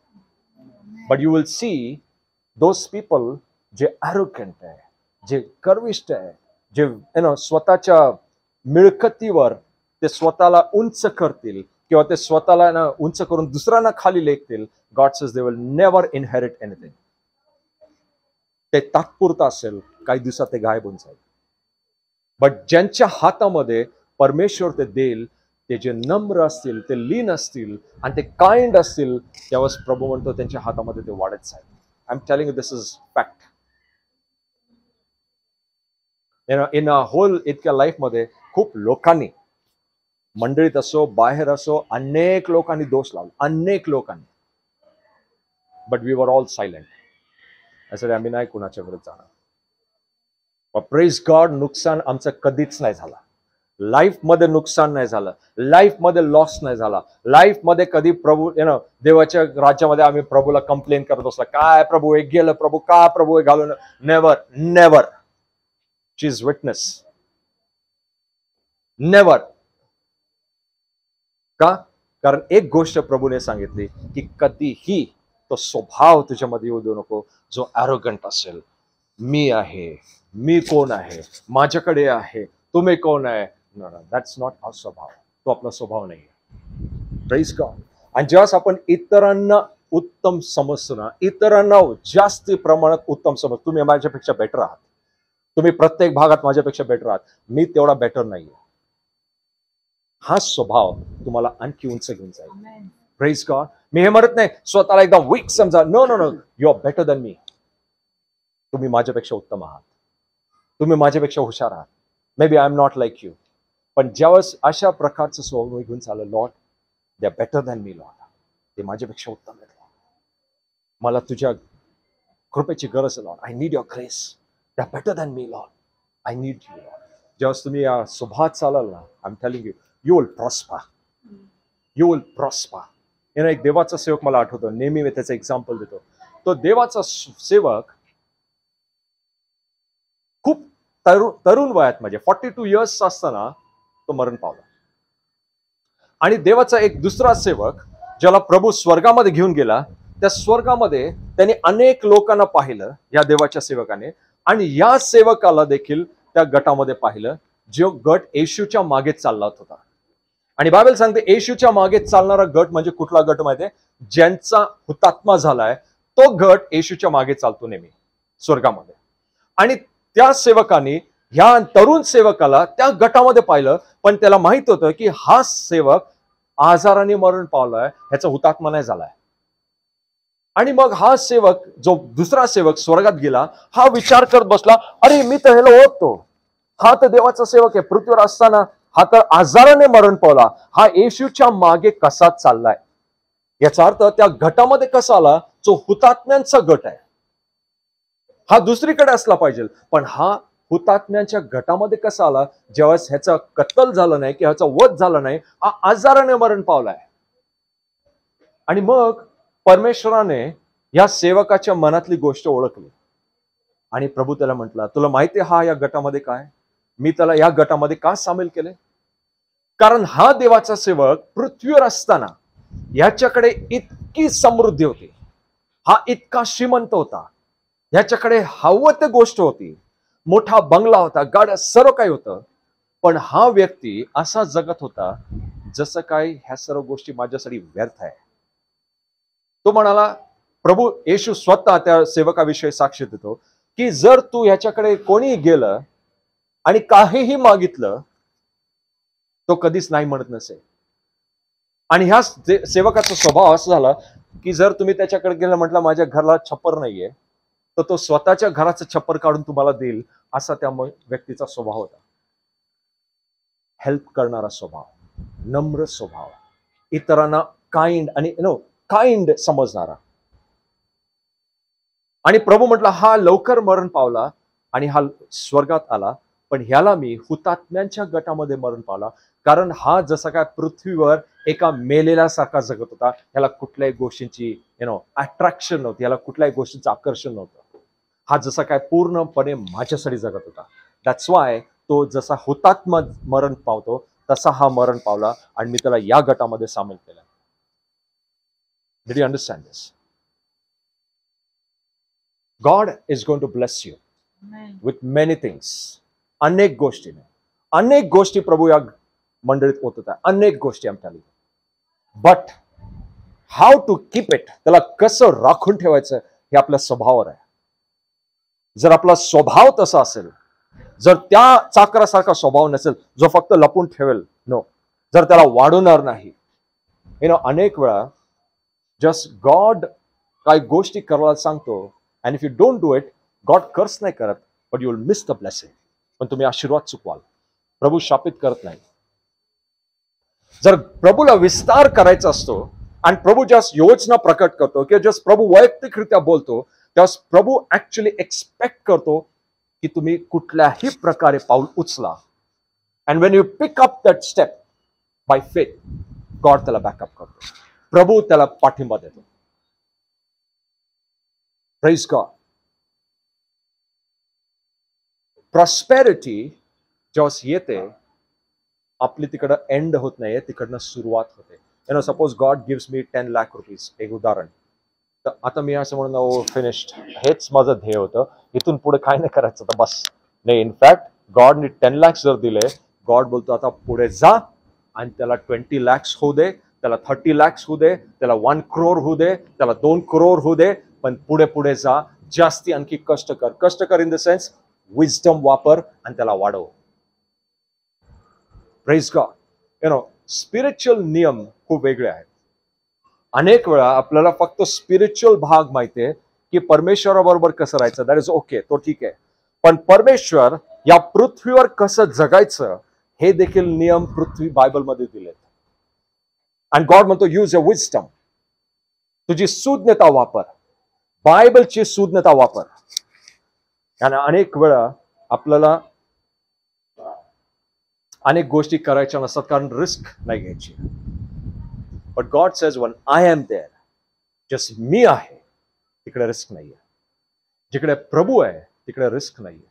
But you will see those people जे ॲरोगंट आहे, जे गर्विष्ठ आहे, जे स्वतःच्या मिळकतीवर ते स्वतःला उंच करतील किंवा ते स्वतःला उंच करून दुसऱ्यांना खाली लेखतील. God says they will never inherit anything. ते तात्पुरतं असेल, काही दिवसात ते गायब होऊन जाईल. बट ज्यांच्या हातामध्ये परमेश्वर ते देईल, ते जे नम्र असतील, ते लीन असतील आणि ते काइंड असतील, त्यावेळेस प्रभू म्हणतो त्यांच्या हातामध्ये ते वाढत जाईल. I am telling you, this is fact. In a whole इतक्या लाईफमध्ये खूप लोकांनी, मंडळीत असो बाहेर असो, अनेक लोकांनी दोष लावला, अनेक लोकांनी. But we were all silent. यासाठी आम्ही नाही कुणाच्या विरुद्ध जाणार. प्रेज गॉड, नुकसान आमचं कधीच नाही झालं. लाईफमध्ये नुकसान नाही झालं, लाईफमध्ये लॉस नाही झाला, लाईफमध्ये कधी प्रभू देवाच्या राज्यामध्ये आम्ही प्रभूला कंप्लेन करत असला, काय प्रभू हे गेलं, प्रभू का प्रभू हे घालून. Never never. She is witness. Never. का? कारण एक गोष्ट प्रभूने सांगितली की कधीही तो स्वभाव तुझ्यामध्ये येऊ देऊ नको जो ॲरोगंट असेल. मी आहे, मी कोण आहे, माझ्याकडे आहे, तुम्ही कोण आहे. दॅट्स नॉट आवर स्वभाव. तो आपला स्वभाव नाही. Praise God. आणि जेव्हा आपण इतरांना उत्तम समजतो ना, इतरांना जास्त प्रमाणात उत्तम समज, तुम्ही माझ्यापेक्षा बेटर आहात, तुम्ही प्रत्येक भागात माझ्यापेक्षा बेटर आहात, मी तेवढा बेटर नाहीये, हा स्वभाव तुम्हाला आणखी उंच घेऊन जाईल. Praise God. मी हे म्हणत नाही स्वतःला एकदम वीक समजा. No no no, you are better than me. तुम्ही माझ्यापेक्षा उत्तम आहात, तुम्ही माझ्यापेक्षा हुशार आहात. Maybe I am not like you. पण ज्यावेळेस अशा प्रकारचं स्वभाव घेऊन चाललं, Lord they are better than me, Lord ते माझ्यापेक्षा उत्तम आहेत, मला तुझ्या कृपेची गरज आहे, Lord I need your grace. They are better than me, Lord I need you, Lord. ज्यावेळेस तुम्ही या स्वभावात चालाल ना, I am telling you, you will prosper. You will prosper. एक देवाचा सेवक मला आठवतो, नेहमी मी त्याचं एक्झाम्पल देतो. तो देवाचा सेवक खूप तरुण वयात, म्हणजे 42 इयर्स असताना तो मरण पावला. आणि देवाचा एक दुसरा सेवक ज्याला प्रभू स्वर्गामध्ये घेऊन गेला, त्या स्वर्गामध्ये त्यांनी अनेक लोकांना पाहिलं या देवाच्या सेवकाने, आणि या सेवकाला देखील त्या गटामध्ये पाहिलं जो गट येशूच्या मागे चालला होता. आणि बायबल सांगते येशूच्या मागे चालणारा गट म्हणजे कुठला गट माहितीये? ज्यांचा हुतात्मा झालाय तो गट येशूच्या मागे चालतो नेहमी स्वर्गामध्ये. आणि त्या सेवकांनी ह्या तरुण सेवकाला त्या गटामध्ये पाहिलं, पण त्याला माहित होतं की हा सेवक आजाराने मरण पावलाय, ह्याचा हुतात्मा नाही झालाय. आणि मग हा सेवक, जो दुसरा सेवक स्वर्गात गेला, हा विचार करत बसला, अरे मी तर ह्याला ओळखतो, हा तर देवाचा सेवक आहे, पृथ्वीवर असताना हा तर आजाराने मरण पावला, हा येशूच्या मागे कसा चाललाय? याचा अर्थ त्या गटामध्ये कसा आला? जो हुतात्म्यांचा गट आहे. हा दुसरीकडे असला पाहिजे, पण हा हुतात्म्यांच्या गटामध्ये कसा आला? जेव्हा ह्याचा कत्तल झालं नाही किंवा ह्याचा वध झाला नाही, हा आजाराने मरण पावलाय. आणि मग परमेश्वराने या सेवकाच्या मनातली गोष्ट ओळखली आणि प्रभू त्याला म्हटला, तुला माहितीये हा या गटामध्ये काय? मी त्याला या गटामध्ये का सामील केले? कारण हा देवाचा सेवक पृथ्वीवर असताना याच्याकडे इतकी समृद्धी होती, हा इतका श्रीमंत होता, याच्याकडे हवं ते गोष्ट होती, मोठा बंगला होता, गाड्या, सर्व काही होतं. पण हा व्यक्ती असा जगत होता जसं काय ह्या सर्व गोष्टी माझ्यासाठी व्यर्थ आहे. तो म्हणाला, प्रभू येशू स्वतः त्या सेवकाविषयी साक्ष देतो की जर तू ह्याच्याकडे कोणी गेलं आणि काहीही मागितलं, तो कधीच नाही म्हणत नसे. आणि ह्या सेवकाचा स्वभाव असा झाला की जर तुम्ही त्याच्याकडे गेलं, म्हटलं माझ्या घराला छप्पर नाहीये, तर तो स्वतःच्या घराचं छप्पर काढून तुम्हाला देईल, असा त्या व्यक्तीचा स्वभाव होता. हेल्प करणारा स्वभाव, नम्र स्वभाव, इतरांना काइंड आणि काइंड समजणारा. आणि प्रभू म्हटला, हा लवकर मरण पावला आणि हा स्वर्गात आला, पण ह्याला मी हुतात्म्यांच्या गटामध्ये मरण पावला, कारण हा जसा काय पृथ्वीवर एका मेलेल्यासारखा जगत होता. ह्याला कुठल्याही गोष्टींची अट्रॅक्शन नव्हती, ह्याला कुठल्याही गोष्टींचं आकर्षण नव्हतं. हा जसा काय पूर्णपणे माझ्यासाठी जगत होता. दॅट्स वाय तो जसा हुतात्मा मरण पावतो तसा हा मरण पावला आणि मी त्याला या गटामध्ये सामील केलं. Did you understand this? God is going to bless you Amen. with many things. अनेक गोष्टी प्रभू या मंडळीत होत होत्या, अनेक गोष्टी आमच्या. But how to keep it, त्याला कसं राखून ठेवायचं हे आपल्या स्वभावावर आहे. जर आपला स्वभाव तसा असेल, जर त्या चाकरासारखा स्वभाव नसेल जो फक्त लपून ठेवेल, जर त्याला वाढवणार नाही, अनेक वेळा जस्ट गॉड काही गोष्टी करायला सांगतो, and if you don't do it, God कर्स नाही करत, but you will miss the blessing. पण तुम्ही आशीर्वाद चुकवाल. प्रभू शापित करत नाही. जर प्रभूला विस्तार करायचा असतो आणि प्रभू जस्ट योजना प्रकट करतो किंवा जस्ट प्रभू वैयक्तिकरित्या बोलतो, तेव्हा प्रभू ऍक्च्युअली एक्सपेक्ट करतो की तुम्ही कुठल्याही प्रकारे पाऊल उचला. And when you pick up that step by faith, God त्याला बॅकअप करतो, प्रभू त्याला पाठिंबा देतो. Praise God. प्रॉस्पेरिटी जेव्हा येते, आपली तिकडं एंड होत नाहीये, तिकडनं सुरुवात होते. Suppose God gives me 10 lakh rupees, एक उदाहरण. तर आता मी असं म्हणून फिनिश्ड, हेच माझं ध्येय होतं, इथून पुढे काय नाही करायचं तर बस नाही. इनफॅक्ट गॉडने 10 लाख जर दिले, गॉड बोलतो आता पुढे जा आणि त्याला 20 lakhs होऊ दे, त्याला 30 lakhs होऊ दे, त्याला 1 crore होऊ दे, त्याला 2 crore होऊ दे, पण पुढे पुढे जा, जास्ती आणखी कष्ट कर इन द सेन्स विजडम वापर आणि त्याला वाढव. Praise God. स्पिरिच्युअल नियम खूप वेगळे आहेत. अनेक वेळा आपल्याला फक्त स्पिरिच्युअल भाग माहितीये की परमेश्वराबरोबर कसं राहायचं, दॅट इज ओके, तो ठीक आहे. पण परमेश्वर या पृथ्वीवर कसं जगायचं हे देखील नियम पृथ्वी बायबलमध्ये दिलेत. आणि गॉड म्हणतो यूज युअर विजडम, तुझी सुज्ञता वापर, बायबलची सुज्ञता वापर. आणि अनेक वेळा आपल्याला अनेक गोष्टी करायच्या नसतात कारण रिस्क नाही घ्यायची. But God says one I am there, just मी आहे, तिकडे रिस्क नाहीये. जिकडे प्रभू आहे तिकडे रिस्क नाहीये.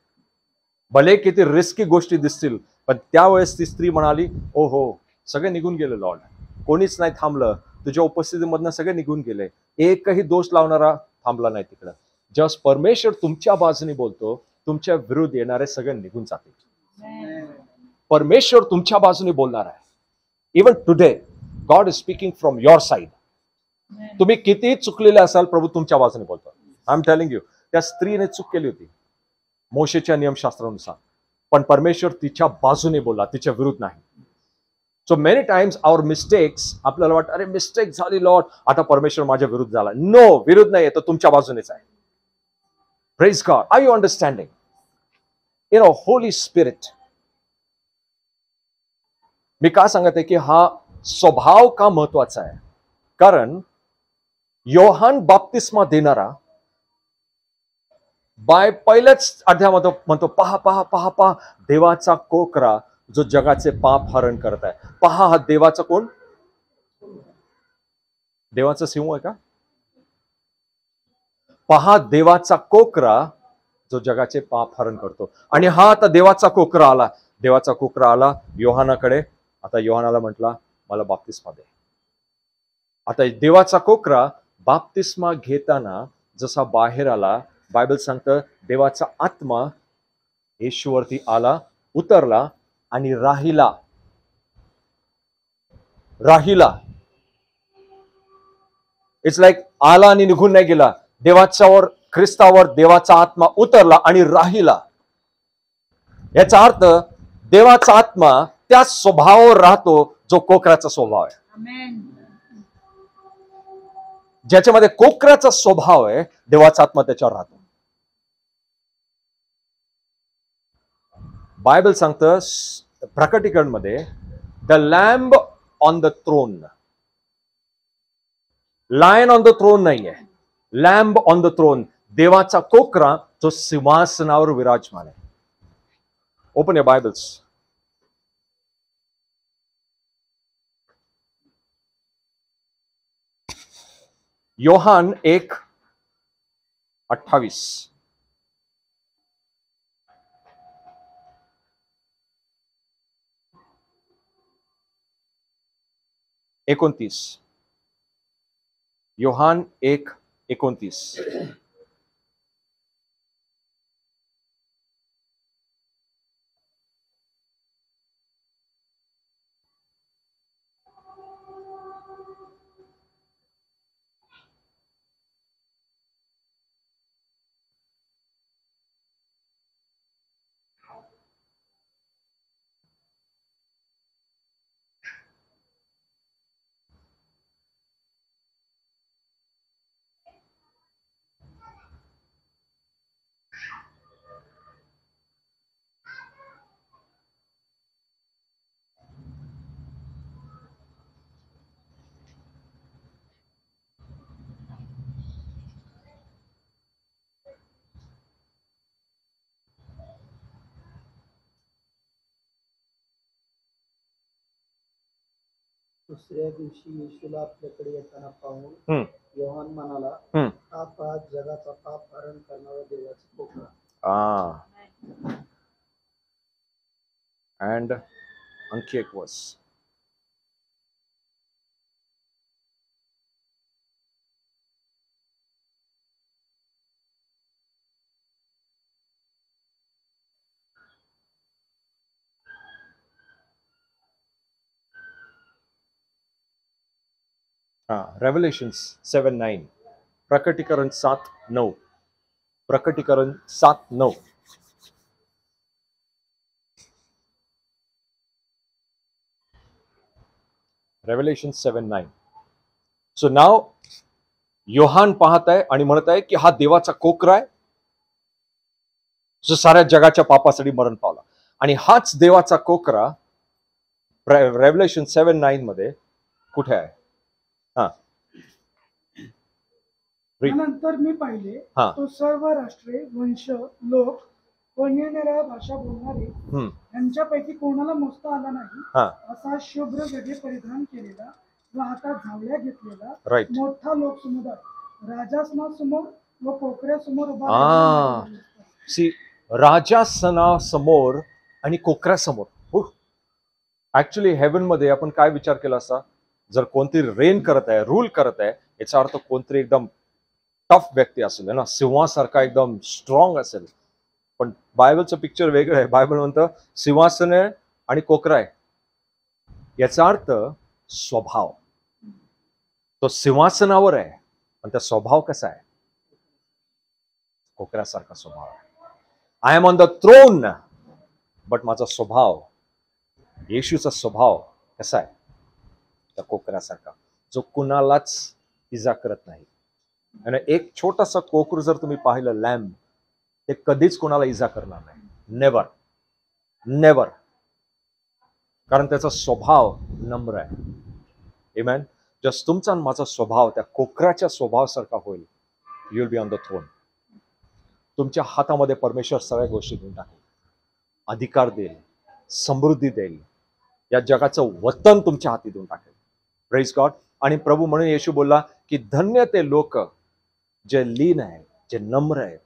भले किती रिस्की गोष्टी दिसतील, पण त्यावेळेस ती स्त्री म्हणाली, ओ हो, सगळे निघून गेले लॉर्ड, कोणीच नाही थांबलं, तुझ्या उपस्थितीमधनं सगळे निघून गेले, एकही दोष लावणारा थांबला नाही तिकडं. जस्ट परमेश्वर तुमच्या बाजूने बोलतो, तुमच्या विरुद्ध येणारे सगळे निघून जातील. परमेश्वर तुमच्या बाजूने बोलणार आहे. Even today God is speaking from your side. तुम्ही किती चुकलेले असाल, प्रभू तुमच्या बाजूने बोलतो. आय एम टेलिंग यू, त्या स्त्रीने चूक केली होती मोशेच्या नियमशास्त्रानुसार, पण परमेश्वर तिच्या बाजूने बोलला, तिच्या विरुद्ध नाही. सो मेनी टाइम्स आवर मिस्टेक्स, आपल्याला वाटतं अरे मिस्टेक झाली लॉर्ड, आता परमेश्वर माझ्या विरुद्ध झाला. नो, विरुद्ध नाही, तर तुमच्या बाजूनेच आहे. Praise God. Are you understanding? In a Holy Spirit. मी का सांगत आहे की हा स्वभाव का महत्वाचा आहे? कारण योहान बाप्तिस्मा देणारा पहिल्याच अध्यायामध्ये म्हणतो, पहा पहा पहा पहा, देवाचा कोकरा जो जगाचे पाप हरण करत आहे. पहा, हा देवाचा कोण? देवाचा सिंह आहे का? पहा, देवाचा कोकरा जो जगाचे पाप हरण करतो. आणि हा आता देवाचा कोकरा आला. देवाचा कोकरा आला योहानाकडे. आता योहानाला म्हटला, मला बाप्तिस्मा दे. आता देवाचा कोकरा बाप्तिस्मा घेताना जसा बाहेर आला, बायबल सांगतं देवाचा आत्मा येशूवरती आला, उतरला आणि राहिला. इट्स लाईक आला आणि निघून नाही गेला. देवाच्यावर, ख्रिस्तावर देवाचा आत्मा उतरला आणि राहिला. याचा अर्थ देवाचा आत्मा त्या स्वभावावर राहतो जो कोकराचा स्वभाव आहे. आमेन. ज्याच्यामध्ये कोकराचा स्वभाव आहे, देवाचा आत्मा त्याच्यावर राहतो. बायबल सांगतं प्रकटीकरणमध्ये, the lamb on the throne. Lion on the throne नाहीये, लॅम्ब ऑन द थ्रोन. देवाचा कोकरा जो सिंहासनावर विराजमान आहे. Open your Bibles. योहान 1:28. योहान 1:29. दुसऱ्या दिवशी येशूला आपल्याकडे येताना पाहून योहान म्हणाला, हा पहा, जगाचा पाप हरण करणारा देवाचा कोकरा. And आणखी एक वर्स. रेव्हलेशन्स 7:9. प्रकटीकरण 7:9. प्रकटीकरण 7:9. रेव्हलेशन 7:9. सो नाव योहान पाहत आहे आणि म्हणत आहे की हा देवाचा कोकरा आहे जो साऱ्या जगाच्या पापासाठी मरण पावला. आणि हाच देवाचा कोकरा रेव्हलेशन 7:9 मध्ये कुठे आहे? त्यानंतर मी पाहिले, तो सर्व राष्ट्रे, वंश, लोक व निरनिराळ्या भाषा बोलणारे यांच्यापैकी कोणाला मोजता आला नाही असा शुभ्र गजे परिधान केलेला व हातात झावळ्या घेतलेला मोठा लोकसमुदाय राजासनासमोर व कोकऱ्यासमोर उभा. सी, राजासनासमोर आणि कोकऱ्यासमोर. ऍक्च्युली हेवन मध्ये आपण काय विचार केला असता, जर कोणतरी रेन करत आहे, रूल करत आहे, याचा अर्थ कोणतरी एकदम टफ व्यक्ती असेल ना, सिंहासारखा एकदम स्ट्रॉंग असेल. पण बायबलचं पिक्चर वेगळं आहे. बायबल म्हणतं सिंहासन आहे आणि कोकरा आहे. याचा अर्थ स्वभाव. तो सिंहासनावर आहे पण त्या स्वभाव कसा आहे? कोकरासारखा स्वभाव आहे. I am on the throne, but माझा स्वभाव, येशूचा स्वभाव कसा आहे? त्या कोकरासारखा, जो कुणालाच इजा करत नाही. आणि एक छोटासा कोकरू जर तुम्ही पाहिलं, लॅम्ब, ते कधीच कोणाला इजा करणार नाही. Never never. कारण त्याचा स्वभाव नम्र आहे. आमेन. जस्ट तुमचा आणि माझा स्वभाव त्या कोकराच्या स्वभावासारखा होईल, you will be on the throne. तुमच्या हातामध्ये परमेश्वर सगळ्या गोष्टी देऊन टाकेल. अधिकार देईल, समृद्धी देईल, या जगाचं वतन तुमच्या हाती देऊन टाकेल. Praise God. आणि प्रभू म्हणून येशू बोलला की धन्य ते लोक जे लीन आहेत, जे नम्र आहेत,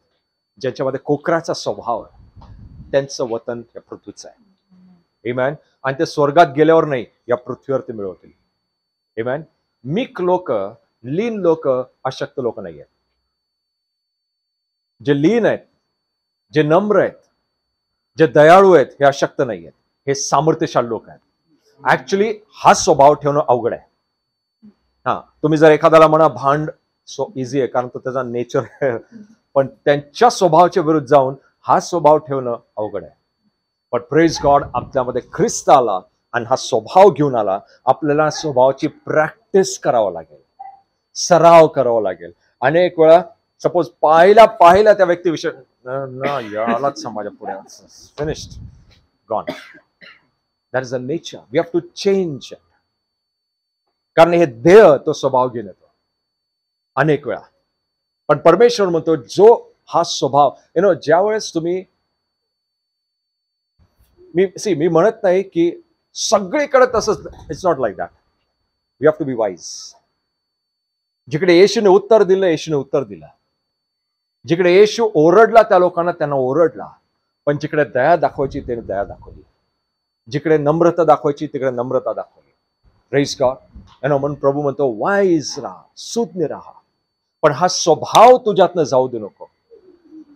ज्याच्यामध्ये कोकराचा स्वभाव आहे, त्यांचं वतन या पृथ्वीचं आहे. आमेन. आणि ते स्वर्गात गेल्यावर नाही, या पृथ्वीवर ते मिळवतील. आमेन. मीक लोक, लीन लोक अशक्त लोक नाही आहेत. जे लीन आहेत, जे नम्र आहेत, जे दयाळू आहेत, हे अशक्त नाही आहेत, हे सामर्थ्यशाली लोक आहेत. ऍक्च्युली हा स्वभाव ठेवणं अवघड आहे. हा, तुम्ही जर एखाद्याला म्हणा भांड, सो इझी आहे कारण तो त्याचा नेचर आहे. पण त्यांच्या स्वभावाच्या विरुद्ध जाऊन हा स्वभाव ठेवणं अवघड आहे. पण प्रेज गॉड, आपल्यामध्ये ख्रिस्त आला आणि हा स्वभाव घेऊन आला. आपल्याला स्वभावाची प्रॅक्टिस करावं लागेल, सराव करावा लागेल. अनेक वेळा सपोज पाहिला त्या व्यक्तीविषयी यालाच समाजा पुढे finished, gone. That is a nature. We have to change. कारण हे देह तो स्वभाव घेऊन येतो अनेक वेळा. पण परमेश्वर म्हणतो जो हा स्वभाव, ज्या वेळेस तुम्ही, मी म्हणत नाही की सगळीकडे तसंच, it's not like that. We have to be wise. जिकडे येशूने उत्तर दिलं, येशूने उत्तर दिलं. जिकडे येशू ओरडला त्या लोकांना, त्यांना ओरडला. पण जिकडे दया दाखवायची त्याने दया दाखवली. जिकडे नम्रता दाखवायची तिकडे नम्रता दाखवली. Praise God. म्हणून प्रभू म्हणतो वाईज राहा, सुज्ञ राहा. पण हा स्वभाव तुझ्यातनं जाऊ देऊ नको.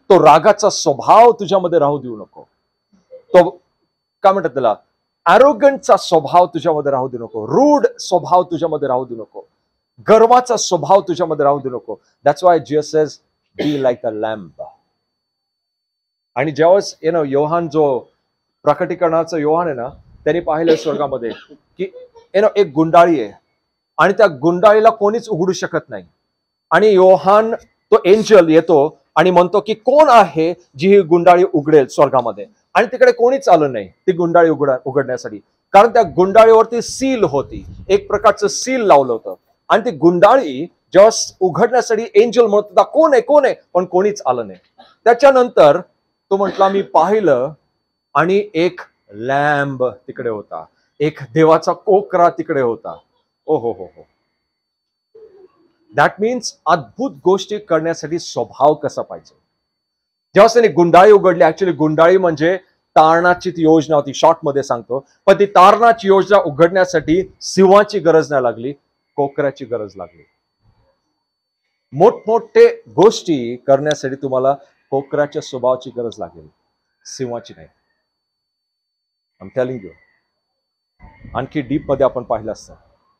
तो रागाचा स्वभाव तुझ्यामध्ये राहू देऊ नको. तो काय म्हणतात त्याला, ॲरोगंटचा स्वभाव तुझ्यामध्ये राहू देऊ नको. रूढ स्वभाव तुझ्यामध्ये राहू देऊ नको. गर्वाचा स्वभाव तुझ्यामध्ये राहू देऊ नको. That's why Jesus says be like a lamp. आणि ज्यावेळेस योहान, जो प्रकटीकरणाचा योहान आहे ना, त्यांनी पाहिलं स्वर्गामध्ये की एक गुंडाळी आहे आणि त्या गुंडाळीला कोणीच उघडू शकत नाही. आणि योहान, तो एंजल येतो आणि म्हणतो की कोण आहे जी ही गुंडाळी उघडेल स्वर्गामध्ये. आणि तिकडे कोणीच आलं नाही ती गुंडाळी उघडण्यासाठी. कारण त्या गुंडाळीवरती सील होती, एक प्रकारचं सील लावलं होतं. आणि ती गुंडाळी जेव्हा उघडण्यासाठी एंजल म्हणत होता कोण आहे, कोण आहे, पण कोणीच आलं नाही. त्याच्यानंतर तो म्हटला मी पाहिलं आणि एक लॅम्ब तिकडे होता, एक देवाचा कोकरा तिकडे होता. ओ हो हो हो. दॅट मीन्स अद्भुत गोष्टी करण्यासाठी स्वभाव कसा पाहिजे. जेव्हा त्याने गुंडाळी उघडली, ऍक्च्युली गुंडाळी म्हणजे तारणाची ती योजना होती, शॉर्ट मध्ये सांगतो. पण ती तारणाची योजना उघडण्यासाठी सिंहाची गरज नाही लागली, कोकराची गरज लागली. मोठमोठे गोष्टी करण्यासाठी तुम्हाला कोकराच्या स्वभावाची गरज लागेल, सिंहाची नाही. I am telling you. आणखी डीप मध्ये आपण पाहिलं असतं,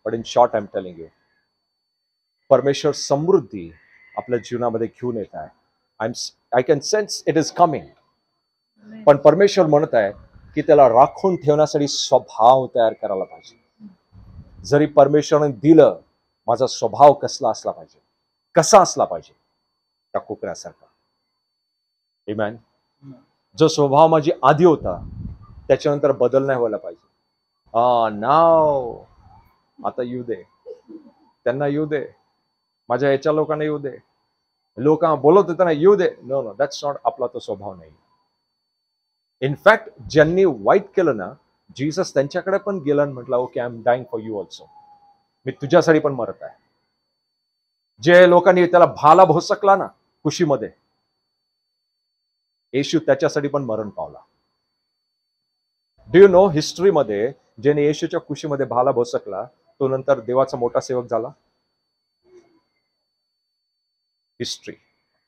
पण in short I am telling you, परमेश्वर समृद्धी आपल्या जीवनामध्ये घेऊन येत आहे. I can sense it is coming. पण परमेश्वर म्हणत आहे की त्याला राखून ठेवण्यासाठी स्वभाव तयार करायला पाहिजे. जरी परमेश्वराने दिलं, माझा स्वभाव कसला असला पाहिजे, कसा असला पाहिजे, त्या कोकरासारखा. आमेन. जो स्वभाव माझी आधी होता त्याच्यानंतर बदल नाही व्हायला पाहिजे. नाव आता येऊ दे, त्यांना येऊ दे, माझ्या याच्या लोकांना येऊ दे, लोक बोलत त्यांना येऊ दे. नो नो, दॅट्स नॉट आपला तो स्वभाव नाही. इनफॅक्ट ज्यांनी वाईट केलं ना, जीसस त्यांच्याकडे पण गेलं आणि म्हटलं okay, I am dying for you also. मी तुझ्यासाठी पण मरत आहे. जे लोकांनी त्याला भाला भोसकला ना कुशीमध्ये, येशू त्याच्यासाठी पण मरण पावला. डू यू नो, हिस्ट्रीमध्ये ज्याने येशूच्या कुशीमध्ये भाला भोसकला तो नंतर देवाचा मोठा सेवक झाला. हिस्ट्री,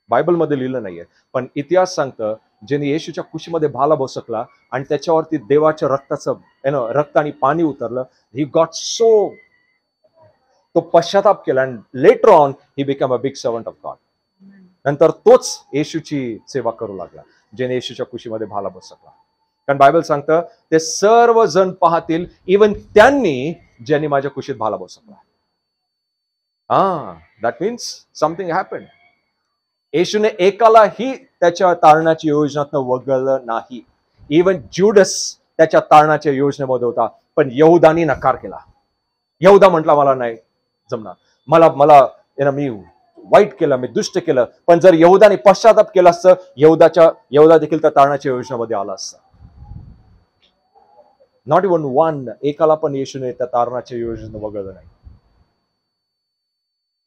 बायबलमध्ये लिहिलं नाहीये, पण इतिहास सांगतं ज्याने येशूच्या कुशीमध्ये भाला बसकला आणि त्याच्यावरती देवाच्या रक्ताचं रक्त आणि पाणी उतरलं. ही गॉट सो, तो पश्चाताप केला आणि later on he become a big servant of God. नंतर तोच येशूची सेवा करू लागला, ज्याने येशूच्या कुशीमध्ये भाला बसकला. कारण बायबल सांगतं ते सर्व जण पाहतील, इवन त्यांनी ज्यांनी माझ्या कुशीत भाला बसकला. That means something happen. येशूने एकालाही त्याच्या तारणाची योजनातनं वगळलं नाही. इवन ज्युडस त्याच्या तारणाच्या योजनेमध्ये होता, पण यहुदानी नकार केला. यहुदा म्हटला मला नाही जमणार, मला मी वाईट केलं, मी दुष्ट केलं. पण जर यहुदाने पश्चाताप केला असतं, यहुदा देखील त्या तारणाच्या योजनेमध्ये आला असता. नॉट इवन वन, एकाला पण येशूने त्या तारणाच्या योजनेनं वगळलं नाही.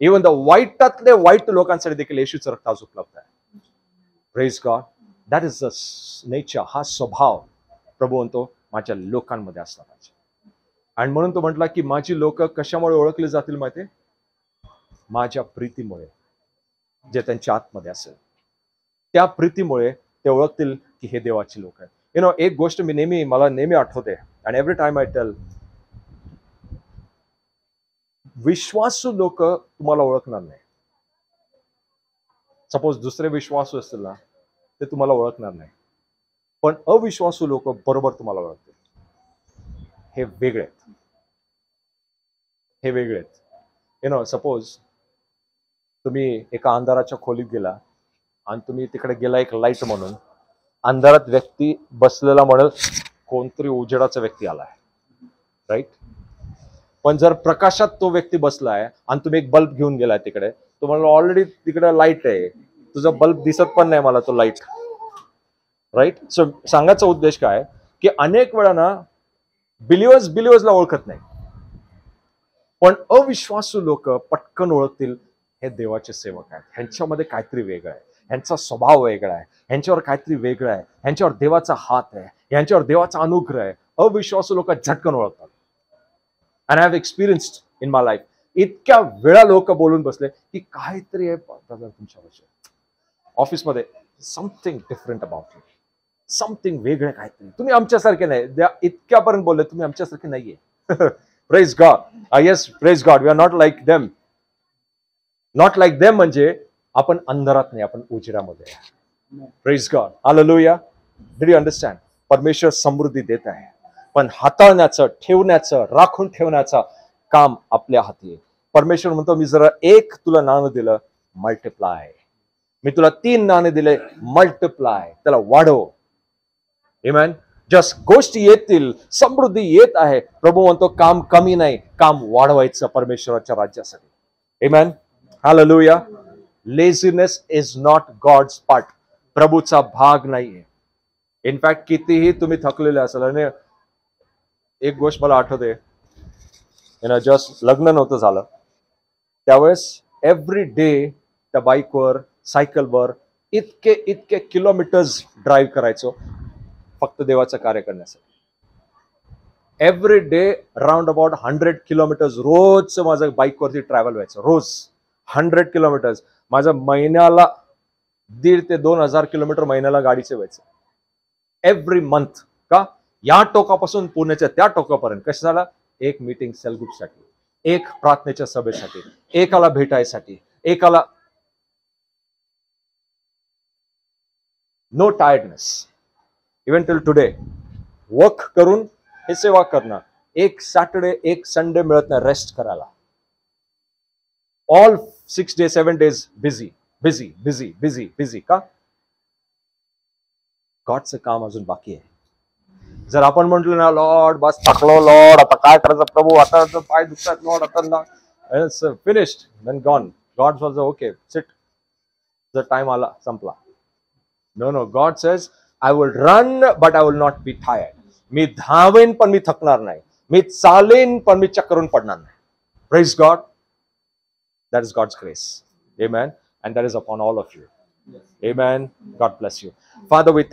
इवन द वाईटातले वाईट लोकांसाठी देखील येशूचं रक्त आज उपलब्ध आहे. Praise God. That is the nature. हा स्वभाव प्रभू म्हणतो माझ्या लोकांमध्ये असला पाहिजे. आणि म्हणून तो म्हटला की माझी लोक कशामुळे ओळखली जातील माहितीये? माझ्या प्रीतीमुळे, जे त्यांच्या आतमध्ये असेल त्या प्रीतीमुळे ते ओळखतील की हे देवाची लोक आहेत. एक गोष्ट मला नेहमी आठवते, आणि एव्हरी टाइम आय टेल, विश्वासू लोक तुम्हाला ओळखणार नाही. सपोज दुसरे विश्वासू असतील ना, ते तुम्हाला ओळखणार नाही, पण अविश्वासू लोक बरोबर तुम्हाला ओळखतील. हे वेगळे आहेत, हे वेगळे आहेत. सपोज तुम्ही एका अंधाराच्या खोलीत गेला आणि तुम्ही तिकडे गेला एक लाईट म्हणून, अंधारात व्यक्ती बसलेला म्हणत कोणतरी उजेडाचा व्यक्ती आलाय, राईट? पण जर प्रकाशात तो व्यक्ती बसलाय आणि तुम्ही एक बल्ब घेऊन गेलाय तिकडे, तुम्हाला ऑलरेडी तिकडे लाईट आहे, तुझा बल्ब दिसत पण नाही मला तो लाईट, राईट? सो सांगायचा उद्देश काय की अनेक वेळा ना बिलिव्हर्सला ओळखत नाही, पण अविश्वासू लोक पटकन ओळखतील हे देवाचे सेवक आहेत, ह्यांच्यामध्ये काहीतरी वेगळं आहे, ह्यांचा स्वभाव वेगळा आहे, ह्यांच्यावर काहीतरी वेगळं आहे, ह्यांच्यावर देवाचा हात आहे, ह्यांच्यावर देवाचा अनुग्रह आहे. अविश्वासू लोक झटकन ओळखतात. And I have experienced in my life. इतक्या वेळा लोक बोलून बसले की काहीतरी आहे तुमच्याविषयी ऑफिसमध्ये, something different about you, something वेगळं काहीतरी, तुम्ही आमच्यासारखे नाही. इतक्यापर्यंत बोलले तुम्ही आमच्यासारखे नाहीये. Praise God. Yes, praise God. We are not like them. Not like them म्हणजे आपण अंधारात नाही, आपण उजेडामध्ये. Praise God. Hallelujah. Did you understand? परमेश्वर समृद्धी देत आहे, पण हाताळण्याचं, ठेवण्याचं, राखून ठेवण्याचं काम आपल्या हाती आहे. परमेश्वर म्हणतो मी जरा एक तुला नाणं दिलं, मल्टिप्लाय. मी तुला 3 नाणे दिले, मल्टिप्लाय, त्याला वाढव. आमेन. जस्ट गोष्टी येतील, समृद्धी येत आहे. प्रभू म्हणतो काम कमी नाही, काम वाढवायचं परमेश्वराच्या राज्यासाठी. Amen. Hallelujah. Laziness is not God's part. प्रभूचा भाग नाहीये. इनफॅक्ट कितीही तुम्ही थकलेले असाल. आणि एक गोष्ट मला आठवते, जस्ट लग्न नव्हतं झालं त्यावेळेस एव्हरी डे त्या बाईकवर, सायकलवर इतके किलोमीटर्स ड्राईव्ह करायचो फक्त देवाचं कार्य करण्यासाठी. Every day round about 100 kilometres रोज माझं बाईकवरती ट्रॅव्हल व्हायचं. रोज 100 किलोमीटर्स. माझं महिन्याला 1,500 ते 2,000 किलोमीटर महिन्याला गाडीचे व्हायचं एव्हरी मंथ. का? या टोकापासून पुण्याच्या त्या टोकापर्यंत. कसं झालं? एक मीटिंग सेल ग्रुपसाठी, एक प्रार्थनेच्या सभेसाठी, एकाला भेटायसाठी, एकाला. No tiredness. Even till today work करून हे सेवा करणं, एक सॅटर्डे एक संडे मिळत नाही रेस्ट करायला. All 6 days 7 days busy busy busy busy busy. का? गॉडचं काम अजून बाकी आहे. जर आपण म्हटलं ना लॉर्ड बस थकलो, लॉर्ड आता काय करायचं प्रभू, आता पाय दुखतात लॉर्ड, आता finished, then gone. God was okay sit, जर टाइम आला संपला. No, God says I will run but I will not be tired. मी धावेन पण मी थकणार नाही, मी चालेन पण मी चक्करून पडणार नाही. Praise God. That is God's grace. Amen. And that is upon all of you. Amen. God bless you. Father, we